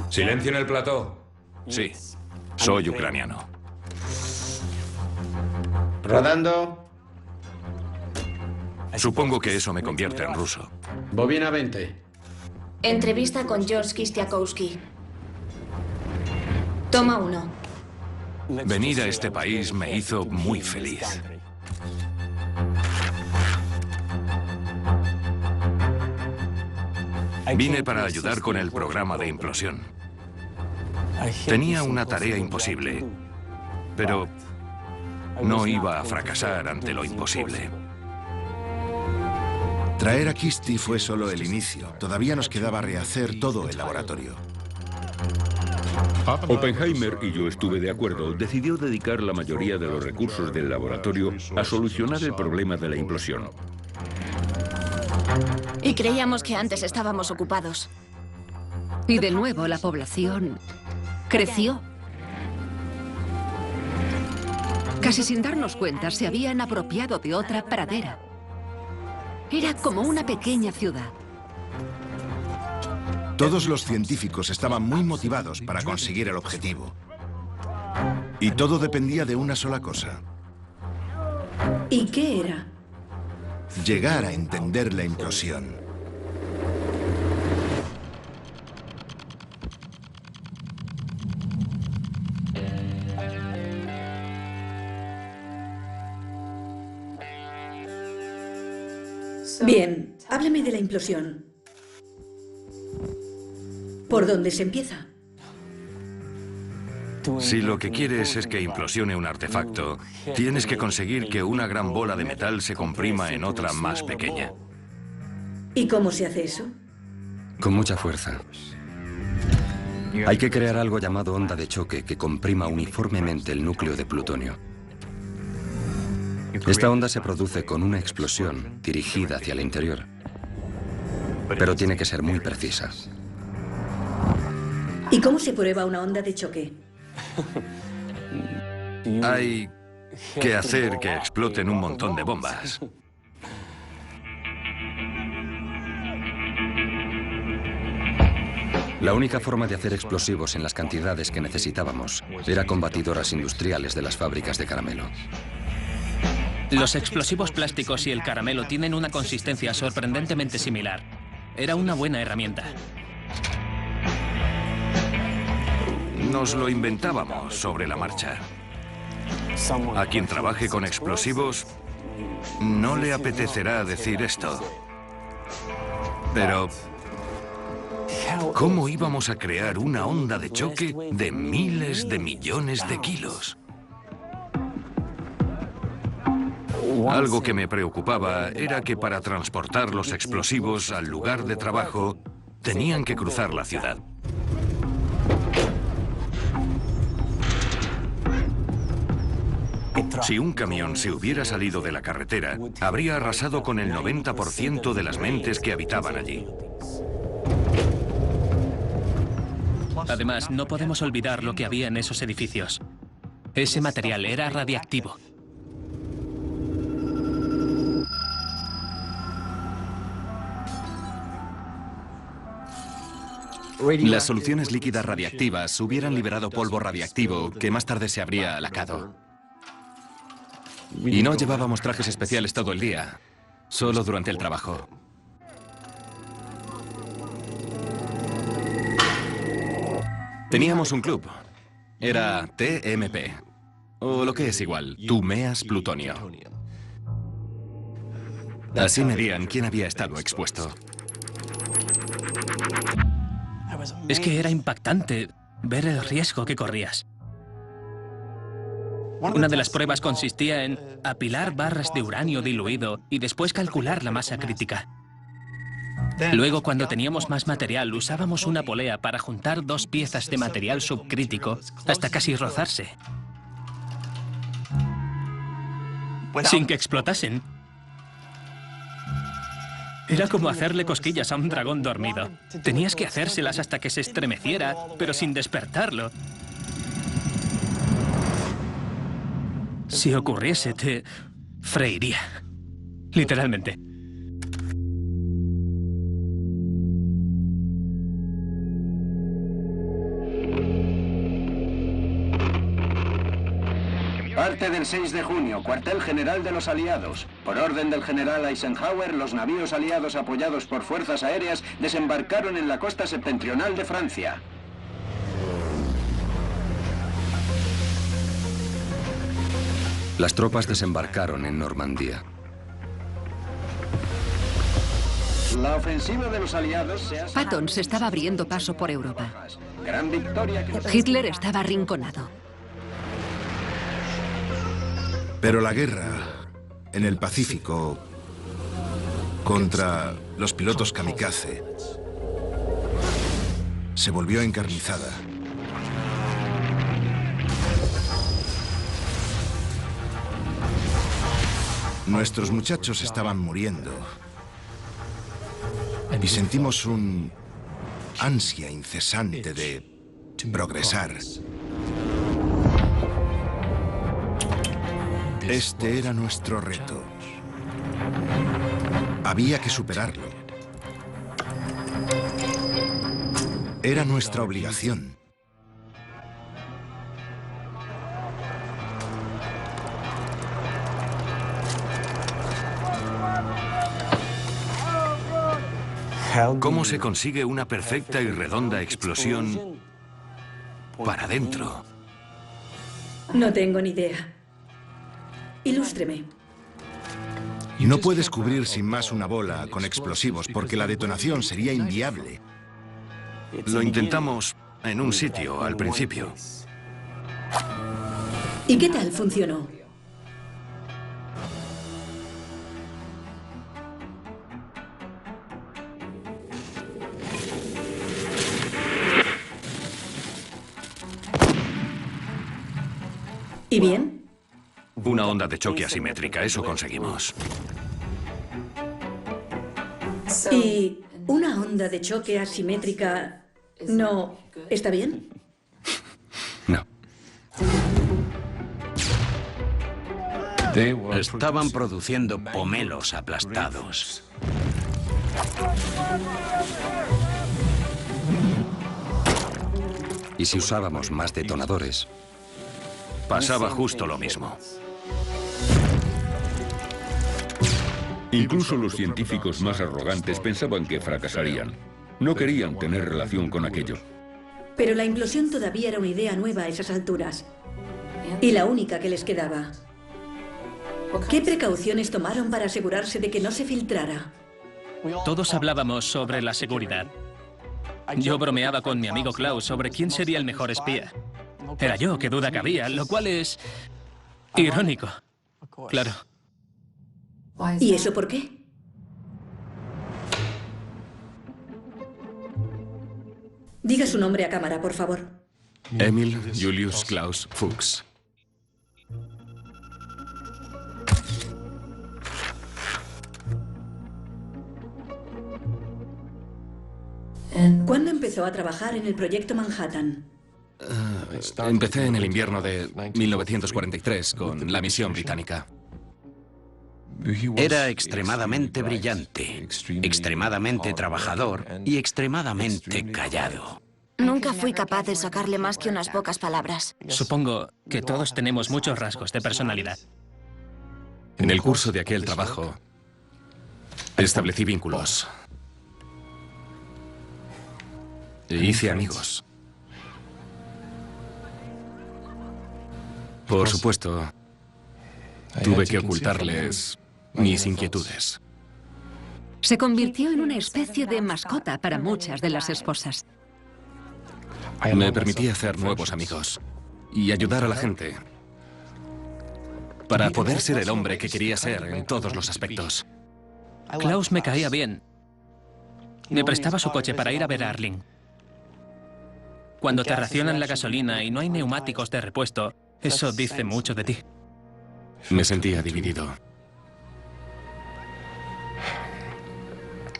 ¿Silencio en el plató? Sí, soy ucraniano. Rodando. Supongo que eso me convierte en ruso. Bobina 20. Entrevista con George Kistiakowski. Toma 1. Venir a este país me hizo muy feliz. Vine para ayudar con el programa de implosión. Tenía una tarea imposible, pero no iba a fracasar ante lo imposible. Traer a Kisti fue solo el inicio. Todavía nos quedaba rehacer todo el laboratorio. Oppenheimer, y yo estuve de acuerdo, decidió dedicar la mayoría de los recursos del laboratorio a solucionar el problema de la implosión. Y creíamos que antes estábamos ocupados. Y de nuevo la población creció. Casi sin darnos cuenta, se habían apropiado de otra pradera. Era como una pequeña ciudad. Todos los científicos estaban muy motivados para conseguir el objetivo. Y todo dependía de una sola cosa. ¿Y qué era? Llegar a entender la implosión. Bien, hábleme de la implosión. ¿Por dónde se empieza? Si lo que quieres es que implosione un artefacto, tienes que conseguir que una gran bola de metal se comprima en otra más pequeña. ¿Y cómo se hace eso? Con mucha fuerza. Hay que crear algo llamado onda de choque que comprima uniformemente el núcleo de plutonio. Esta onda se produce con una explosión dirigida hacia el interior, pero tiene que ser muy precisa. ¿Y cómo se prueba una onda de choque? Hay que hacer que exploten un montón de bombas. La única forma de hacer explosivos en las cantidades que necesitábamos era con batidoras industriales de las fábricas de caramelo. Los explosivos plásticos y el caramelo tienen una consistencia sorprendentemente similar. Era una buena herramienta. Nos lo inventábamos sobre la marcha. A quien trabaje con explosivos no le apetecerá decir esto. Pero ¿cómo íbamos a crear una onda de choque de miles de millones de kilos? Algo que me preocupaba era que para transportar los explosivos al lugar de trabajo tenían que cruzar la ciudad. Si un camión se hubiera salido de la carretera, habría arrasado con el 90% de las mentes que habitaban allí. Además, no podemos olvidar lo que había en esos edificios. Ese material era radiactivo. Las soluciones líquidas radiactivas hubieran liberado polvo radiactivo que más tarde se habría alacado. Y no llevábamos trajes especiales todo el día, solo durante el trabajo. Teníamos un club. Era TMP. O lo que es igual, tú meas plutonio. Así medían quién había estado expuesto. Es que era impactante ver el riesgo que corrías. Una de las pruebas consistía en apilar barras de uranio diluido y después calcular la masa crítica. Luego, cuando teníamos más material, usábamos una polea para juntar dos piezas de material subcrítico hasta casi rozarse, sin que explotasen. Era como hacerle cosquillas a un dragón dormido. Tenías que hacérselas hasta que se estremeciera, pero sin despertarlo. Si ocurriese, te freiría. Literalmente. Parte del 6 de junio, cuartel general de los aliados. Por orden del general Eisenhower, los navíos aliados apoyados por fuerzas aéreas desembarcaron en la costa septentrional de Francia. Las tropas desembarcaron en Normandía. La ofensiva de los aliados se ha... Patton se estaba abriendo paso por Europa. Gran victoria que... Hitler estaba arrinconado. Pero la guerra en el Pacífico contra los pilotos kamikaze se volvió encarnizada. Nuestros muchachos estaban muriendo y sentimos un ansia incesante de progresar. Este era nuestro reto. Había que superarlo. Era nuestra obligación. ¿Cómo se consigue una perfecta y redonda explosión para adentro? No tengo ni idea. Ilústreme. No puedes cubrir sin más una bola con explosivos porque la detonación sería inviable. Lo intentamos en un sitio al principio. ¿Y qué tal funcionó? ¿Y bien? Una onda de choque asimétrica, eso conseguimos. ¿Y una onda de choque asimétrica no está bien? No. Estaban produciendo pomelos aplastados. Y si usábamos más detonadores, pasaba justo lo mismo. Incluso los científicos más arrogantes pensaban que fracasarían. No querían tener relación con aquello. Pero la implosión todavía era una idea nueva a esas alturas. Y la única que les quedaba. ¿Qué precauciones tomaron para asegurarse de que no se filtrara? Todos hablábamos sobre la seguridad. Yo bromeaba con mi amigo Klaus sobre quién sería el mejor espía. Era yo, qué duda cabía, lo cual es irónico. Claro. ¿Y eso por qué? Diga su nombre a cámara, por favor. Emil Julius Klaus Fuchs. ¿Cuándo empezó a trabajar en el proyecto Manhattan? Empecé en el invierno de 1943 con la misión británica. Era extremadamente brillante, extremadamente trabajador y extremadamente callado. Nunca fui capaz de sacarle más que unas pocas palabras. Supongo que todos tenemos muchos rasgos de personalidad. En el curso de aquel trabajo, establecí vínculos. E hice amigos. Por supuesto, tuve que ocultarles mis inquietudes. Se convirtió en una especie de mascota para muchas de las esposas. Me permití hacer nuevos amigos y ayudar a la gente para poder ser el hombre que quería ser en todos los aspectos. Klaus me caía bien. Me prestaba su coche para ir a ver a Arling. Cuando te racionan la gasolina y no hay neumáticos de repuesto, eso dice mucho de ti. Me sentía dividido.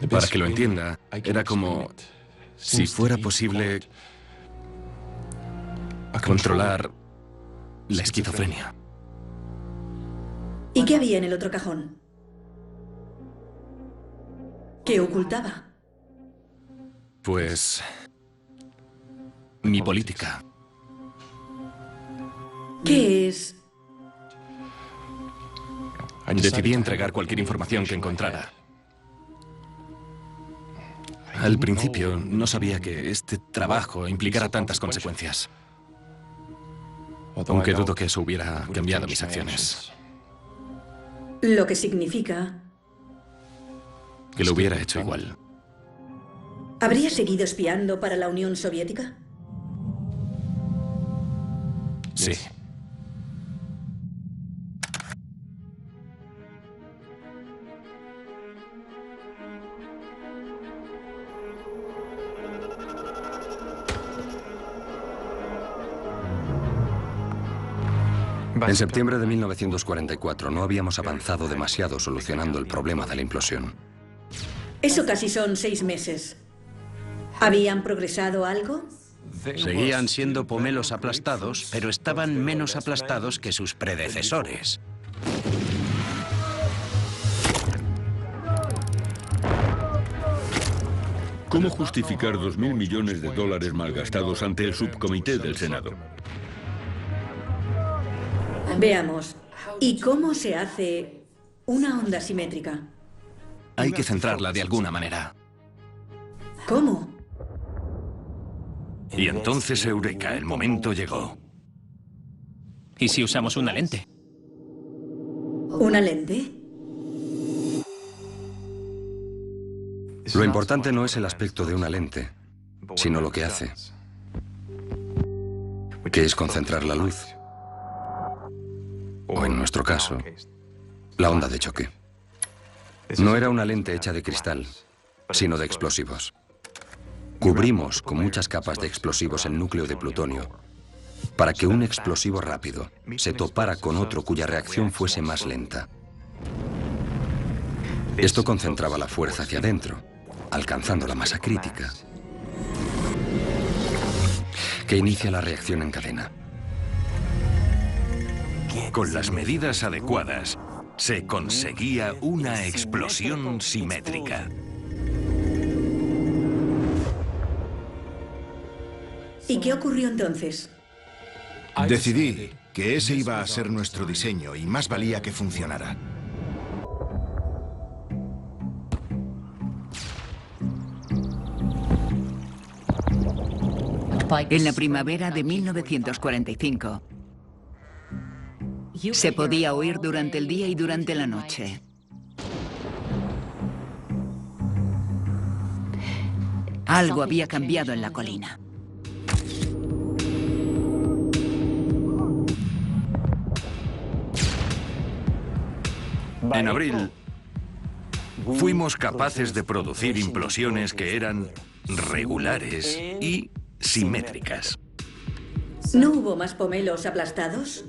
Para que lo entienda, era como si fuera posible controlar la esquizofrenia. ¿Y qué había en el otro cajón? ¿Qué ocultaba? Pues mi política. ¿Qué es? Decidí entregar cualquier información que encontrara. Al principio no sabía que este trabajo implicara tantas consecuencias. Aunque dudo que eso hubiera cambiado mis acciones. Lo que significa... Que lo hubiera hecho igual. ¿Habría seguido espiando para la Unión Soviética? Sí. En septiembre de 1944 no habíamos avanzado demasiado solucionando el problema de la implosión. Eso casi son 6 meses. ¿Habían progresado algo? Seguían siendo pomelos aplastados, pero estaban menos aplastados que sus predecesores. ¿Cómo justificar 2.000 millones de dólares malgastados ante el subcomité del Senado? Veamos. ¿Y cómo se hace una onda simétrica? Hay que centrarla de alguna manera. ¿Cómo? Y entonces, eureka, el momento llegó. ¿Y si usamos una lente? ¿Una lente? Lo importante no es el aspecto de una lente, sino lo que hace, que es concentrar la luz, o en nuestro caso, la onda de choque. No era una lente hecha de cristal, sino de explosivos. Cubrimos con muchas capas de explosivos el núcleo de plutonio para que un explosivo rápido se topara con otro cuya reacción fuese más lenta. Esto concentraba la fuerza hacia adentro, alcanzando la masa crítica, que inicia la reacción en cadena. Con las medidas adecuadas, se conseguía una explosión simétrica. ¿Y qué ocurrió entonces? Decidí que ese iba a ser nuestro diseño y más valía que funcionara. En la primavera de 1945, se podía oír durante el día y durante la noche. Algo había cambiado en la colina. En abril, fuimos capaces de producir implosiones que eran regulares y simétricas. ¿No hubo más pomelos aplastados?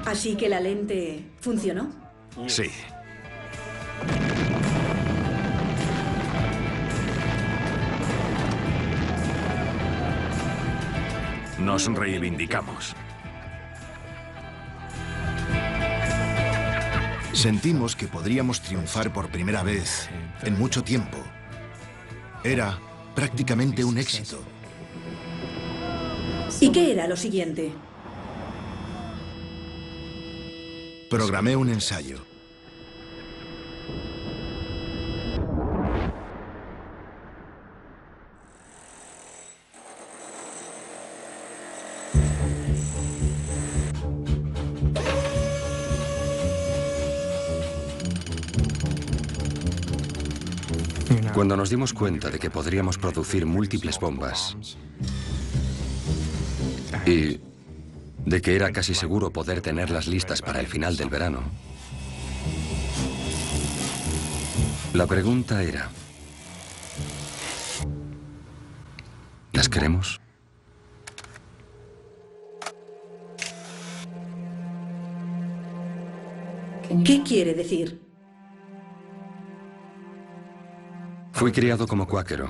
¿Así que la lente funcionó? Sí. Nos reivindicamos. Sentimos que podríamos triunfar por primera vez en mucho tiempo. Era prácticamente un éxito. ¿Y qué era lo siguiente? Programé un ensayo. Cuando nos dimos cuenta de que podríamos producir múltiples bombas y de que era casi seguro poder tenerlas listas para el final del verano, la pregunta era: ¿las queremos? ¿Qué quiere decir? Fui criado como cuáquero.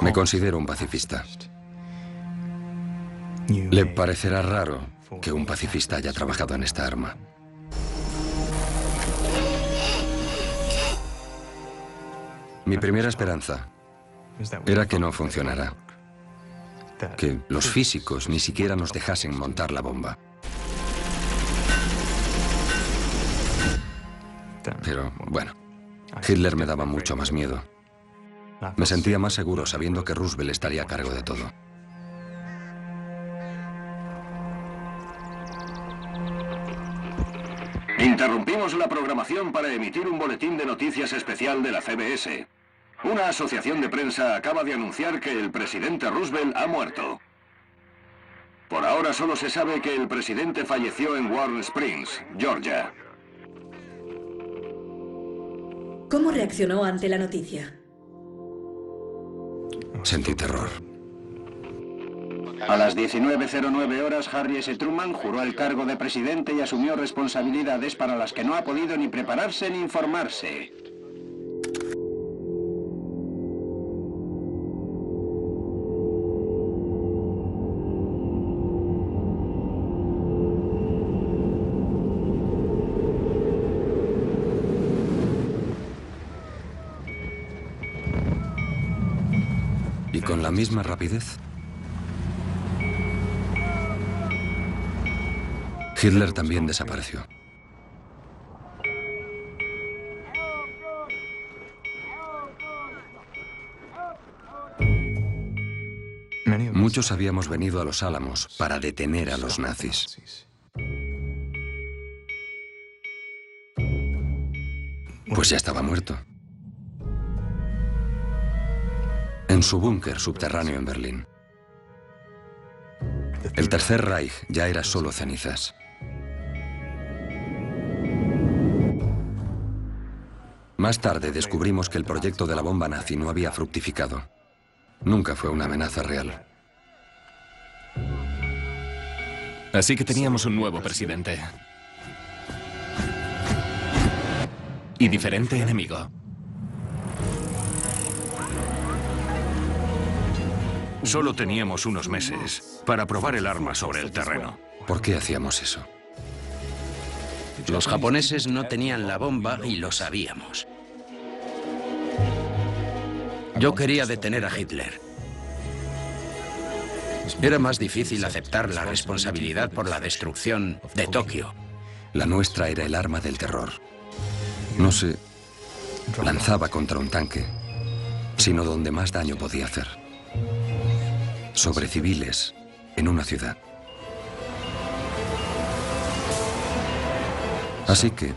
Me considero un pacifista. Le parecerá raro que un pacifista haya trabajado en esta arma. Mi primera esperanza era que no funcionara. Que los físicos ni siquiera nos dejasen montar la bomba. Pero, bueno, Hitler me daba mucho más miedo. Me sentía más seguro sabiendo que Roosevelt estaría a cargo de todo. Interrumpimos la programación para emitir un boletín de noticias especial de la CBS. Una asociación de prensa acaba de anunciar que el presidente Roosevelt ha muerto. Por ahora solo se sabe que el presidente falleció en Warm Springs, Georgia. ¿Cómo reaccionó ante la noticia? Sentí terror. A las 19:09 horas, Harry S. Truman juró el cargo de presidente y asumió responsabilidades para las que no ha podido ni prepararse ni informarse. Y con la misma rapidez, Hitler también desapareció. Muchos habíamos venido a los Álamos para detener a los nazis. Pues ya estaba muerto. En su búnker subterráneo en Berlín. El Tercer Reich ya era solo cenizas. Más tarde descubrimos que el proyecto de la bomba nazi no había fructificado. Nunca fue una amenaza real. Así que teníamos un nuevo presidente. Y diferente enemigo. Solo teníamos unos meses para probar el arma sobre el terreno. ¿Por qué hacíamos eso? Los japoneses no tenían la bomba y lo sabíamos. Yo quería detener a Hitler. Era más difícil aceptar la responsabilidad por la destrucción de Tokio. La nuestra era el arma del terror. No se lanzaba contra un tanque, sino donde más daño podía hacer. Sobre civiles en una ciudad. Así que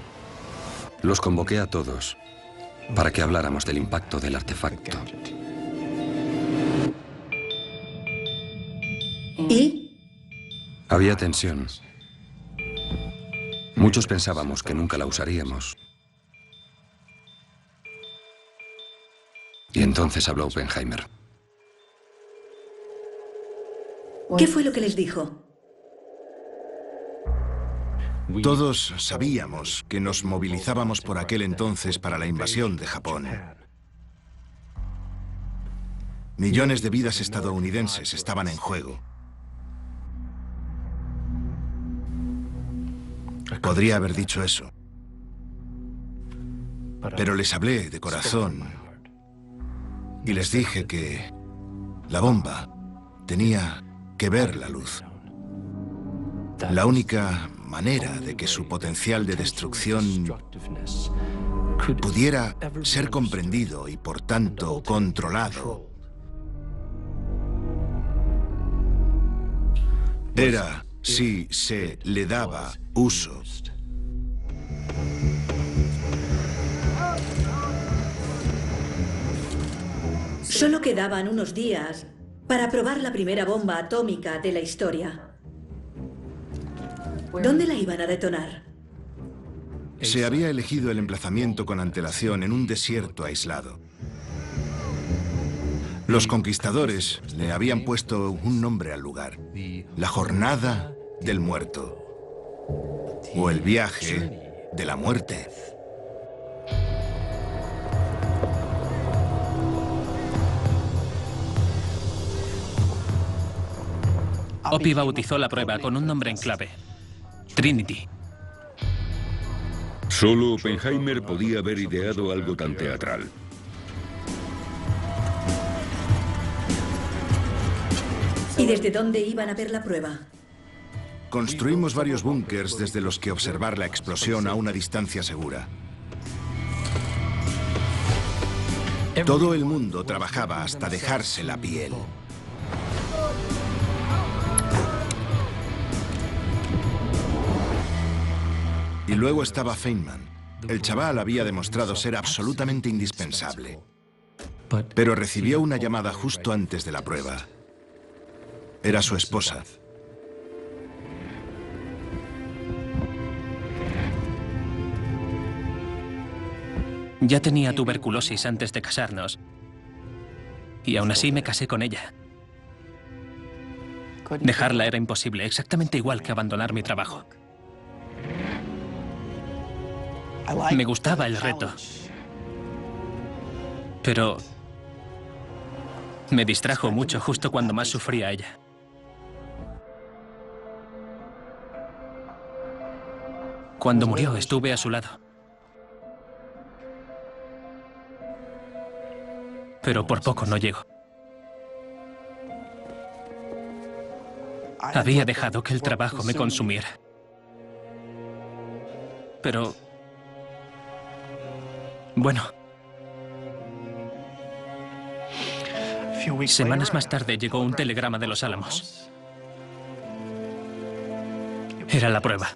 los convoqué a todos para que habláramos del impacto del artefacto. ¿Y? Había tensión. Muchos pensábamos que nunca la usaríamos. Y entonces habló Oppenheimer. ¿Qué fue lo que les dijo? Todos sabíamos que nos movilizábamos por aquel entonces para la invasión de Japón. Millones de vidas estadounidenses estaban en juego. Podría haber dicho eso. Pero les hablé de corazón y les dije que la bomba tenía que ver la luz. La única manera de que su potencial de destrucción pudiera ser comprendido y por tanto controlado era si se le daba uso. Solo quedaban unos días para probar la primera bomba atómica de la historia. ¿Dónde la iban a detonar? Se había elegido el emplazamiento con antelación en un desierto aislado. Los conquistadores le habían puesto un nombre al lugar: la Jornada del Muerto, o el Viaje de la Muerte. Opie bautizó la prueba con un nombre en clave: Trinity. Solo Oppenheimer podía haber ideado algo tan teatral. ¿Y desde dónde iban a ver la prueba? Construimos varios búnkers desde los que observar la explosión a una distancia segura. Todo el mundo trabajaba hasta dejarse la piel. Y luego estaba Feynman. El chaval había demostrado ser absolutamente indispensable. Pero recibió una llamada justo antes de la prueba. Era su esposa. Ya tenía tuberculosis antes de casarnos. Y aún así me casé con ella. Dejarla era imposible, exactamente igual que abandonar mi trabajo. Me gustaba el reto. Pero me distrajo mucho justo cuando más sufría ella. Cuando murió, estuve a su lado. Pero por poco no llego. Había dejado que el trabajo me consumiera. Pero... bueno. Semanas más tarde llegó un telegrama de Los Álamos. Era la prueba.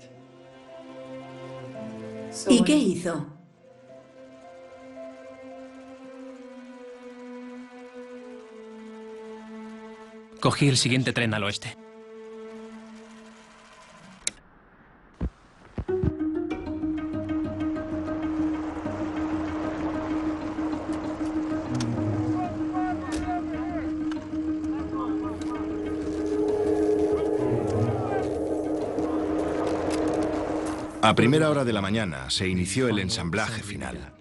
¿Y qué hizo? Cogí el siguiente tren al oeste. A primera hora de la mañana se inició el ensamblaje final.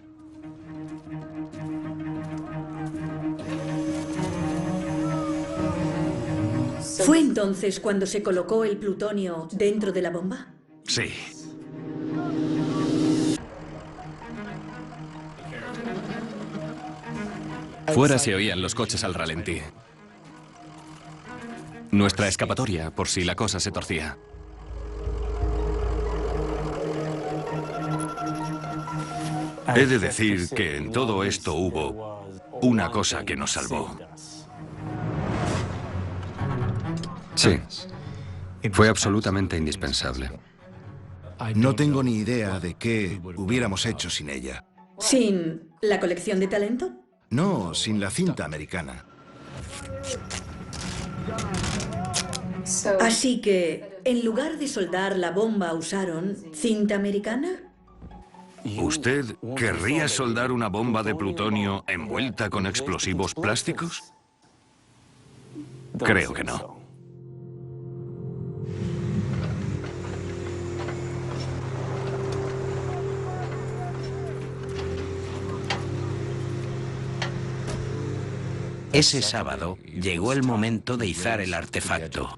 ¿Fue entonces cuando se colocó el plutonio dentro de la bomba? Sí. Fuera se oían los coches al ralentí. Nuestra escapatoria, por si la cosa se torcía. He de decir que en todo esto hubo una cosa que nos salvó. Sí. Fue absolutamente indispensable. No tengo ni idea de qué hubiéramos hecho sin ella. ¿Sin la colección de talento? No, sin la cinta americana. Así que, en lugar de soldar la bomba, ¿usaron cinta americana? ¿Usted querría soldar una bomba de plutonio envuelta con explosivos plásticos? Creo que no. Ese sábado llegó el momento de izar el artefacto.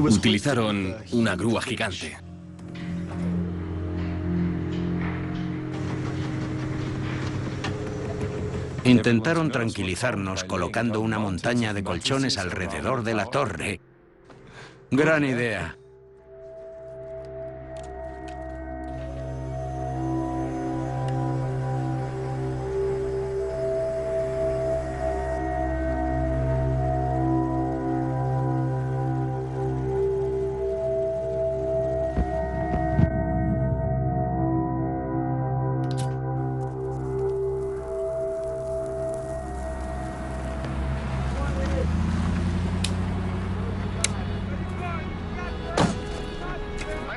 Utilizaron una grúa gigante. Intentaron tranquilizarnos colocando una montaña de colchones alrededor de la torre. Gran idea.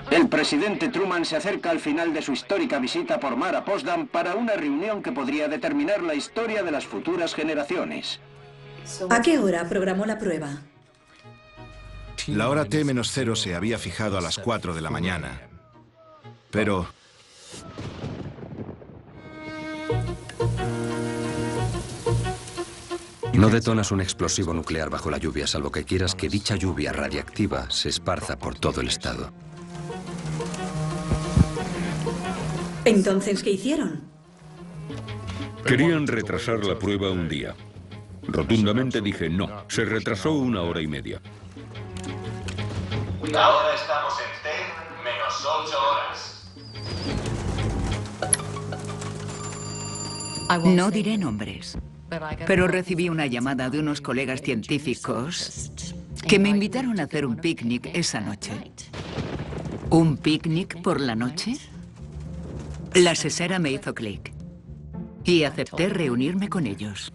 El presidente Truman se acerca al final de su histórica visita por mar a Potsdam para una reunión que podría determinar la historia de las futuras generaciones. ¿A qué hora programó la prueba? La hora T-0 se había fijado a las 4 de la mañana. Pero... No detonas un explosivo nuclear bajo la lluvia, salvo que quieras que dicha lluvia radiactiva se esparza por todo el estado. ¿Entonces qué hicieron? Querían retrasar la prueba un día. Rotundamente dije no, se retrasó 1 hora y media. Ahora estamos en T-8 horas. No diré nombres, pero recibí una llamada de unos colegas científicos que me invitaron a hacer un picnic esa noche. ¿Un picnic por la noche? La sesera me hizo clic y acepté reunirme con ellos.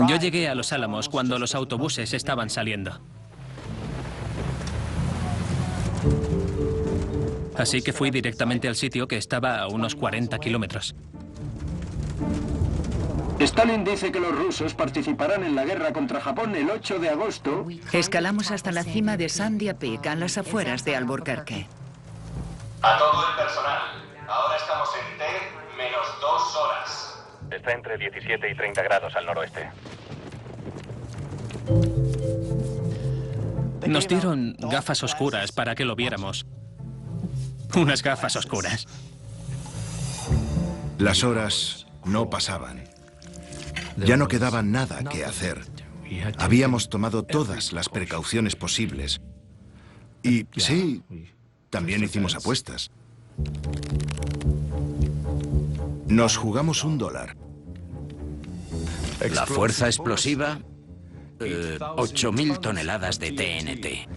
Yo llegué a Los Álamos cuando los autobuses estaban saliendo. Así que fui directamente al sitio que estaba a unos 40 kilómetros. Stalin dice que los rusos participarán en la guerra contra Japón el 8 de agosto. Escalamos hasta la cima de Sandia Peak, a las afueras de Albuquerque. A todo el personal, ahora estamos en T-2 horas. Está entre 17 y 30 grados al noroeste. Nos dieron gafas oscuras para que lo viéramos. Unas gafas oscuras. Las horas no pasaban. Ya no quedaba nada que hacer. Habíamos tomado todas las precauciones posibles. Y sí, también hicimos apuestas. Nos jugamos $1. La fuerza explosiva, 8.000 toneladas de TNT.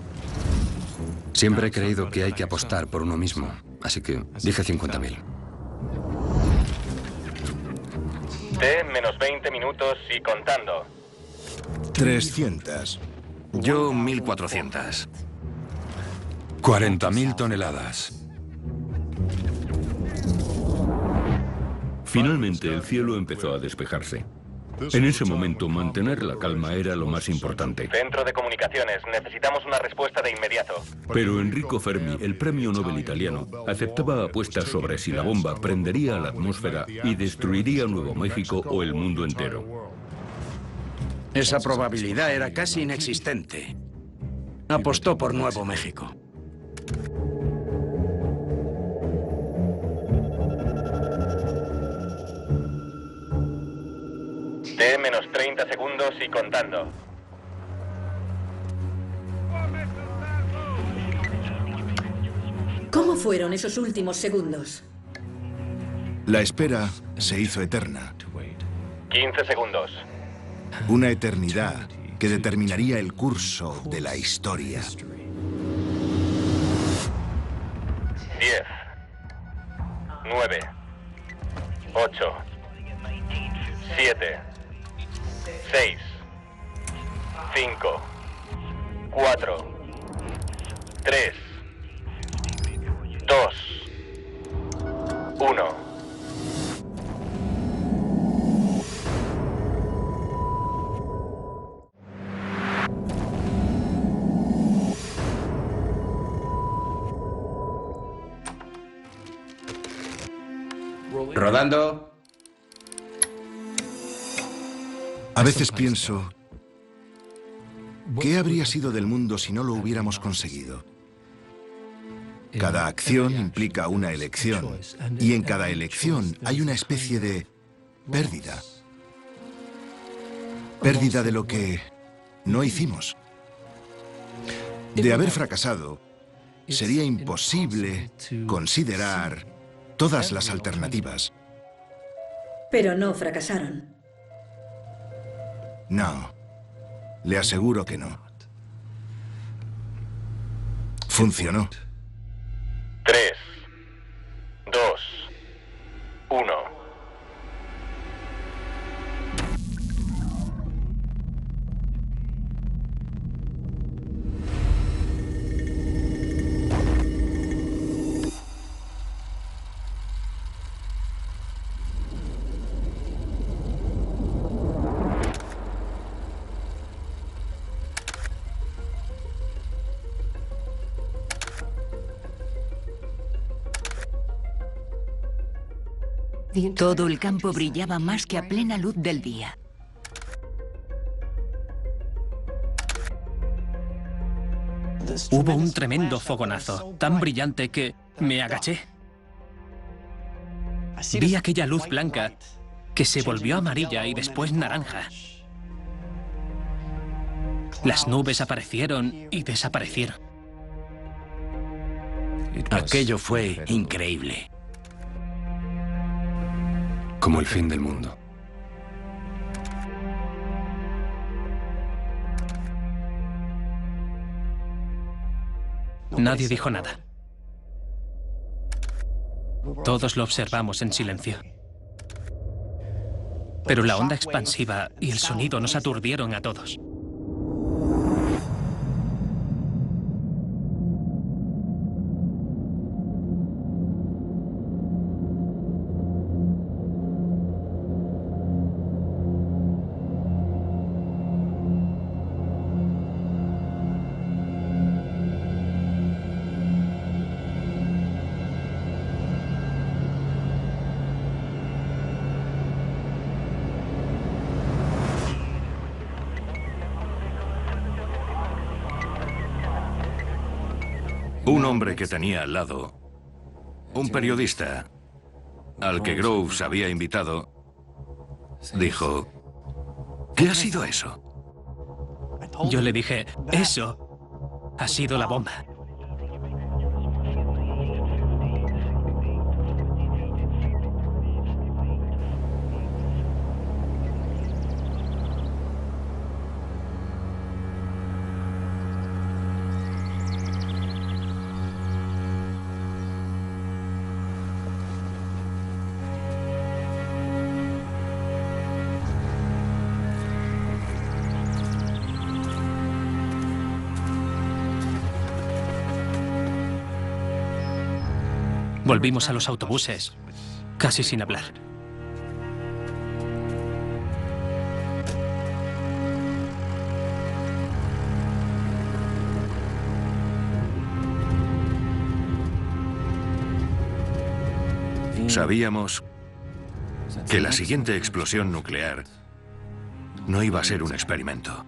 Siempre he creído que hay que apostar por uno mismo, así que dije 50.000. T menos 20 minutos y contando. 300. Yo 1.400. 40.000 toneladas. Finalmente el cielo empezó a despejarse. En ese momento, mantener la calma era lo más importante. Centro de comunicaciones, necesitamos una respuesta de inmediato. Pero Enrico Fermi, el premio Nobel italiano, aceptaba apuestas sobre si la bomba prendería a la atmósfera y destruiría Nuevo México o el mundo entero. Esa probabilidad era casi inexistente. Apostó por Nuevo México. T menos 30 segundos y contando. ¿Cómo fueron esos últimos segundos? La espera se hizo eterna. 15 segundos. Una eternidad que determinaría el curso de la historia. 10. 9. 8. 7. 6. 5. 4. 3. 2. 1. Rodando. A veces pienso, ¿qué habría sido del mundo si no lo hubiéramos conseguido? Cada acción implica una elección, y en cada elección hay una especie de pérdida. Pérdida de lo que no hicimos. De haber fracasado, sería imposible considerar todas las alternativas. Pero no fracasaron. No, le aseguro que no. Funcionó. 3, 2, 1. Todo el campo brillaba más que a plena luz del día. Hubo un tremendo fogonazo, tan brillante que me agaché. Vi aquella luz blanca que se volvió amarilla y después naranja. Las nubes aparecieron y desaparecieron. Aquello fue increíble. Como el fin del mundo. Nadie dijo nada. Todos lo observamos en silencio. Pero la onda expansiva y el sonido nos aturdieron a todos. Un hombre que tenía al lado, un periodista, al que Groves había invitado, dijo, ¿qué ha sido eso? Yo le dije, eso ha sido la bomba. Volvimos a los autobuses, casi sin hablar. Sabíamos que la siguiente explosión nuclear no iba a ser un experimento.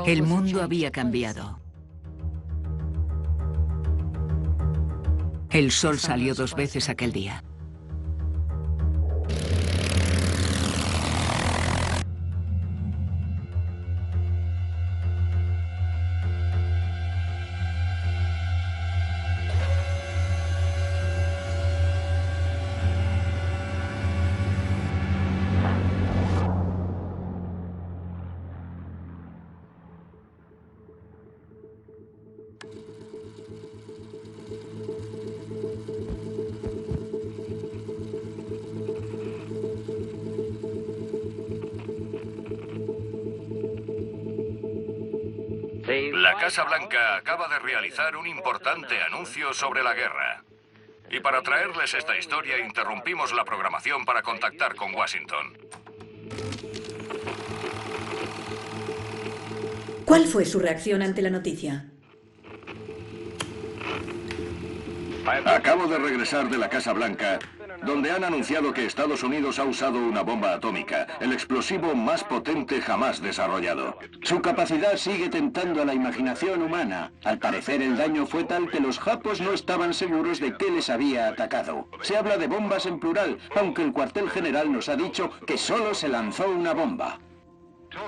El mundo había cambiado. El sol salió 2 veces aquel día. La Casa Blanca acaba de realizar un importante anuncio sobre la guerra. Y para traerles esta historia interrumpimos la programación para contactar con Washington. ¿Cuál fue su reacción ante la noticia? Acabo de regresar de la Casa Blanca, donde han anunciado que Estados Unidos ha usado una bomba atómica, el explosivo más potente jamás desarrollado. Su capacidad sigue tentando a la imaginación humana. Al parecer el daño fue tal que los japos no estaban seguros de qué les había atacado. Se habla de bombas en plural, aunque el cuartel general nos ha dicho que solo se lanzó una bomba.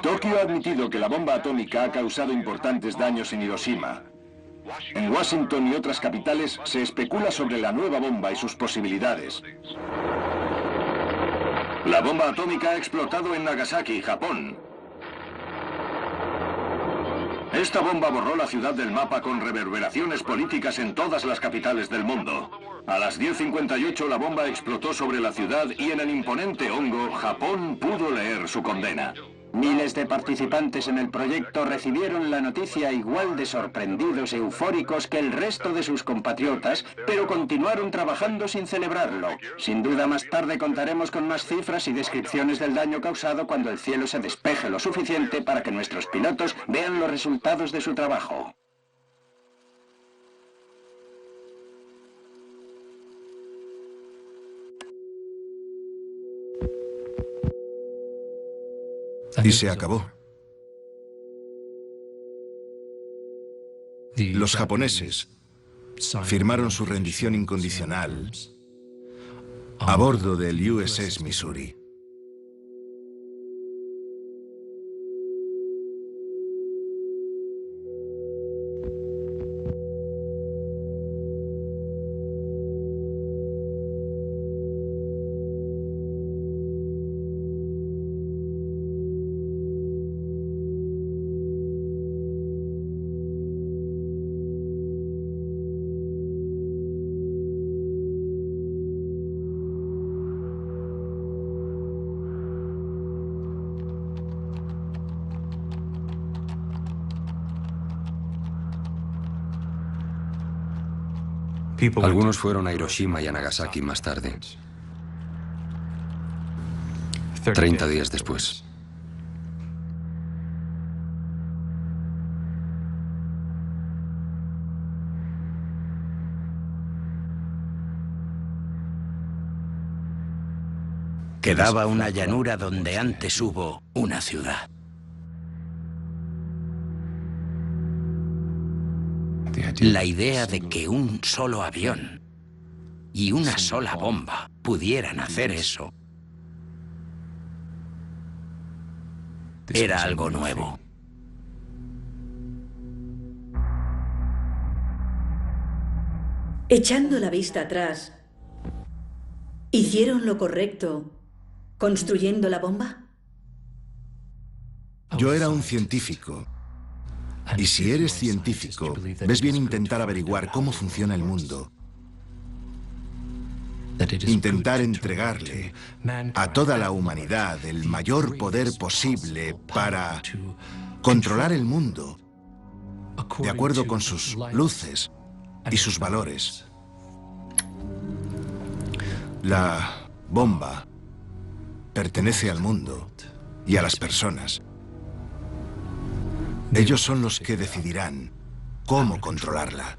Tokio ha admitido que la bomba atómica ha causado importantes daños en Hiroshima. En Washington y otras capitales se especula sobre la nueva bomba y sus posibilidades. La bomba atómica ha explotado en Nagasaki, Japón. Esta bomba borró la ciudad del mapa con reverberaciones políticas en todas las capitales del mundo. A las 10:58 la bomba explotó sobre la ciudad y en el imponente hongo, Japón pudo leer su condena. Miles de participantes en el proyecto recibieron la noticia igual de sorprendidos e eufóricos que el resto de sus compatriotas, pero continuaron trabajando sin celebrarlo. Sin duda más tarde contaremos con más cifras y descripciones del daño causado cuando el cielo se despeje lo suficiente para que nuestros pilotos vean los resultados de su trabajo. Y se acabó. Los japoneses firmaron su rendición incondicional a bordo del USS Missouri. Algunos fueron a Hiroshima y a Nagasaki más tarde, 30 días después. Quedaba una llanura donde antes hubo una ciudad. La idea de que un solo avión y una sola bomba pudieran hacer eso era algo nuevo. Echando la vista atrás, ¿hicieron lo correcto construyendo la bomba? Yo era un científico. Y si eres científico, ves bien intentar averiguar cómo funciona el mundo. Intentar entregarle a toda la humanidad el mayor poder posible para controlar el mundo de acuerdo con sus luces y sus valores. La bomba pertenece al mundo y a las personas. Ellos son los que decidirán cómo controlarla.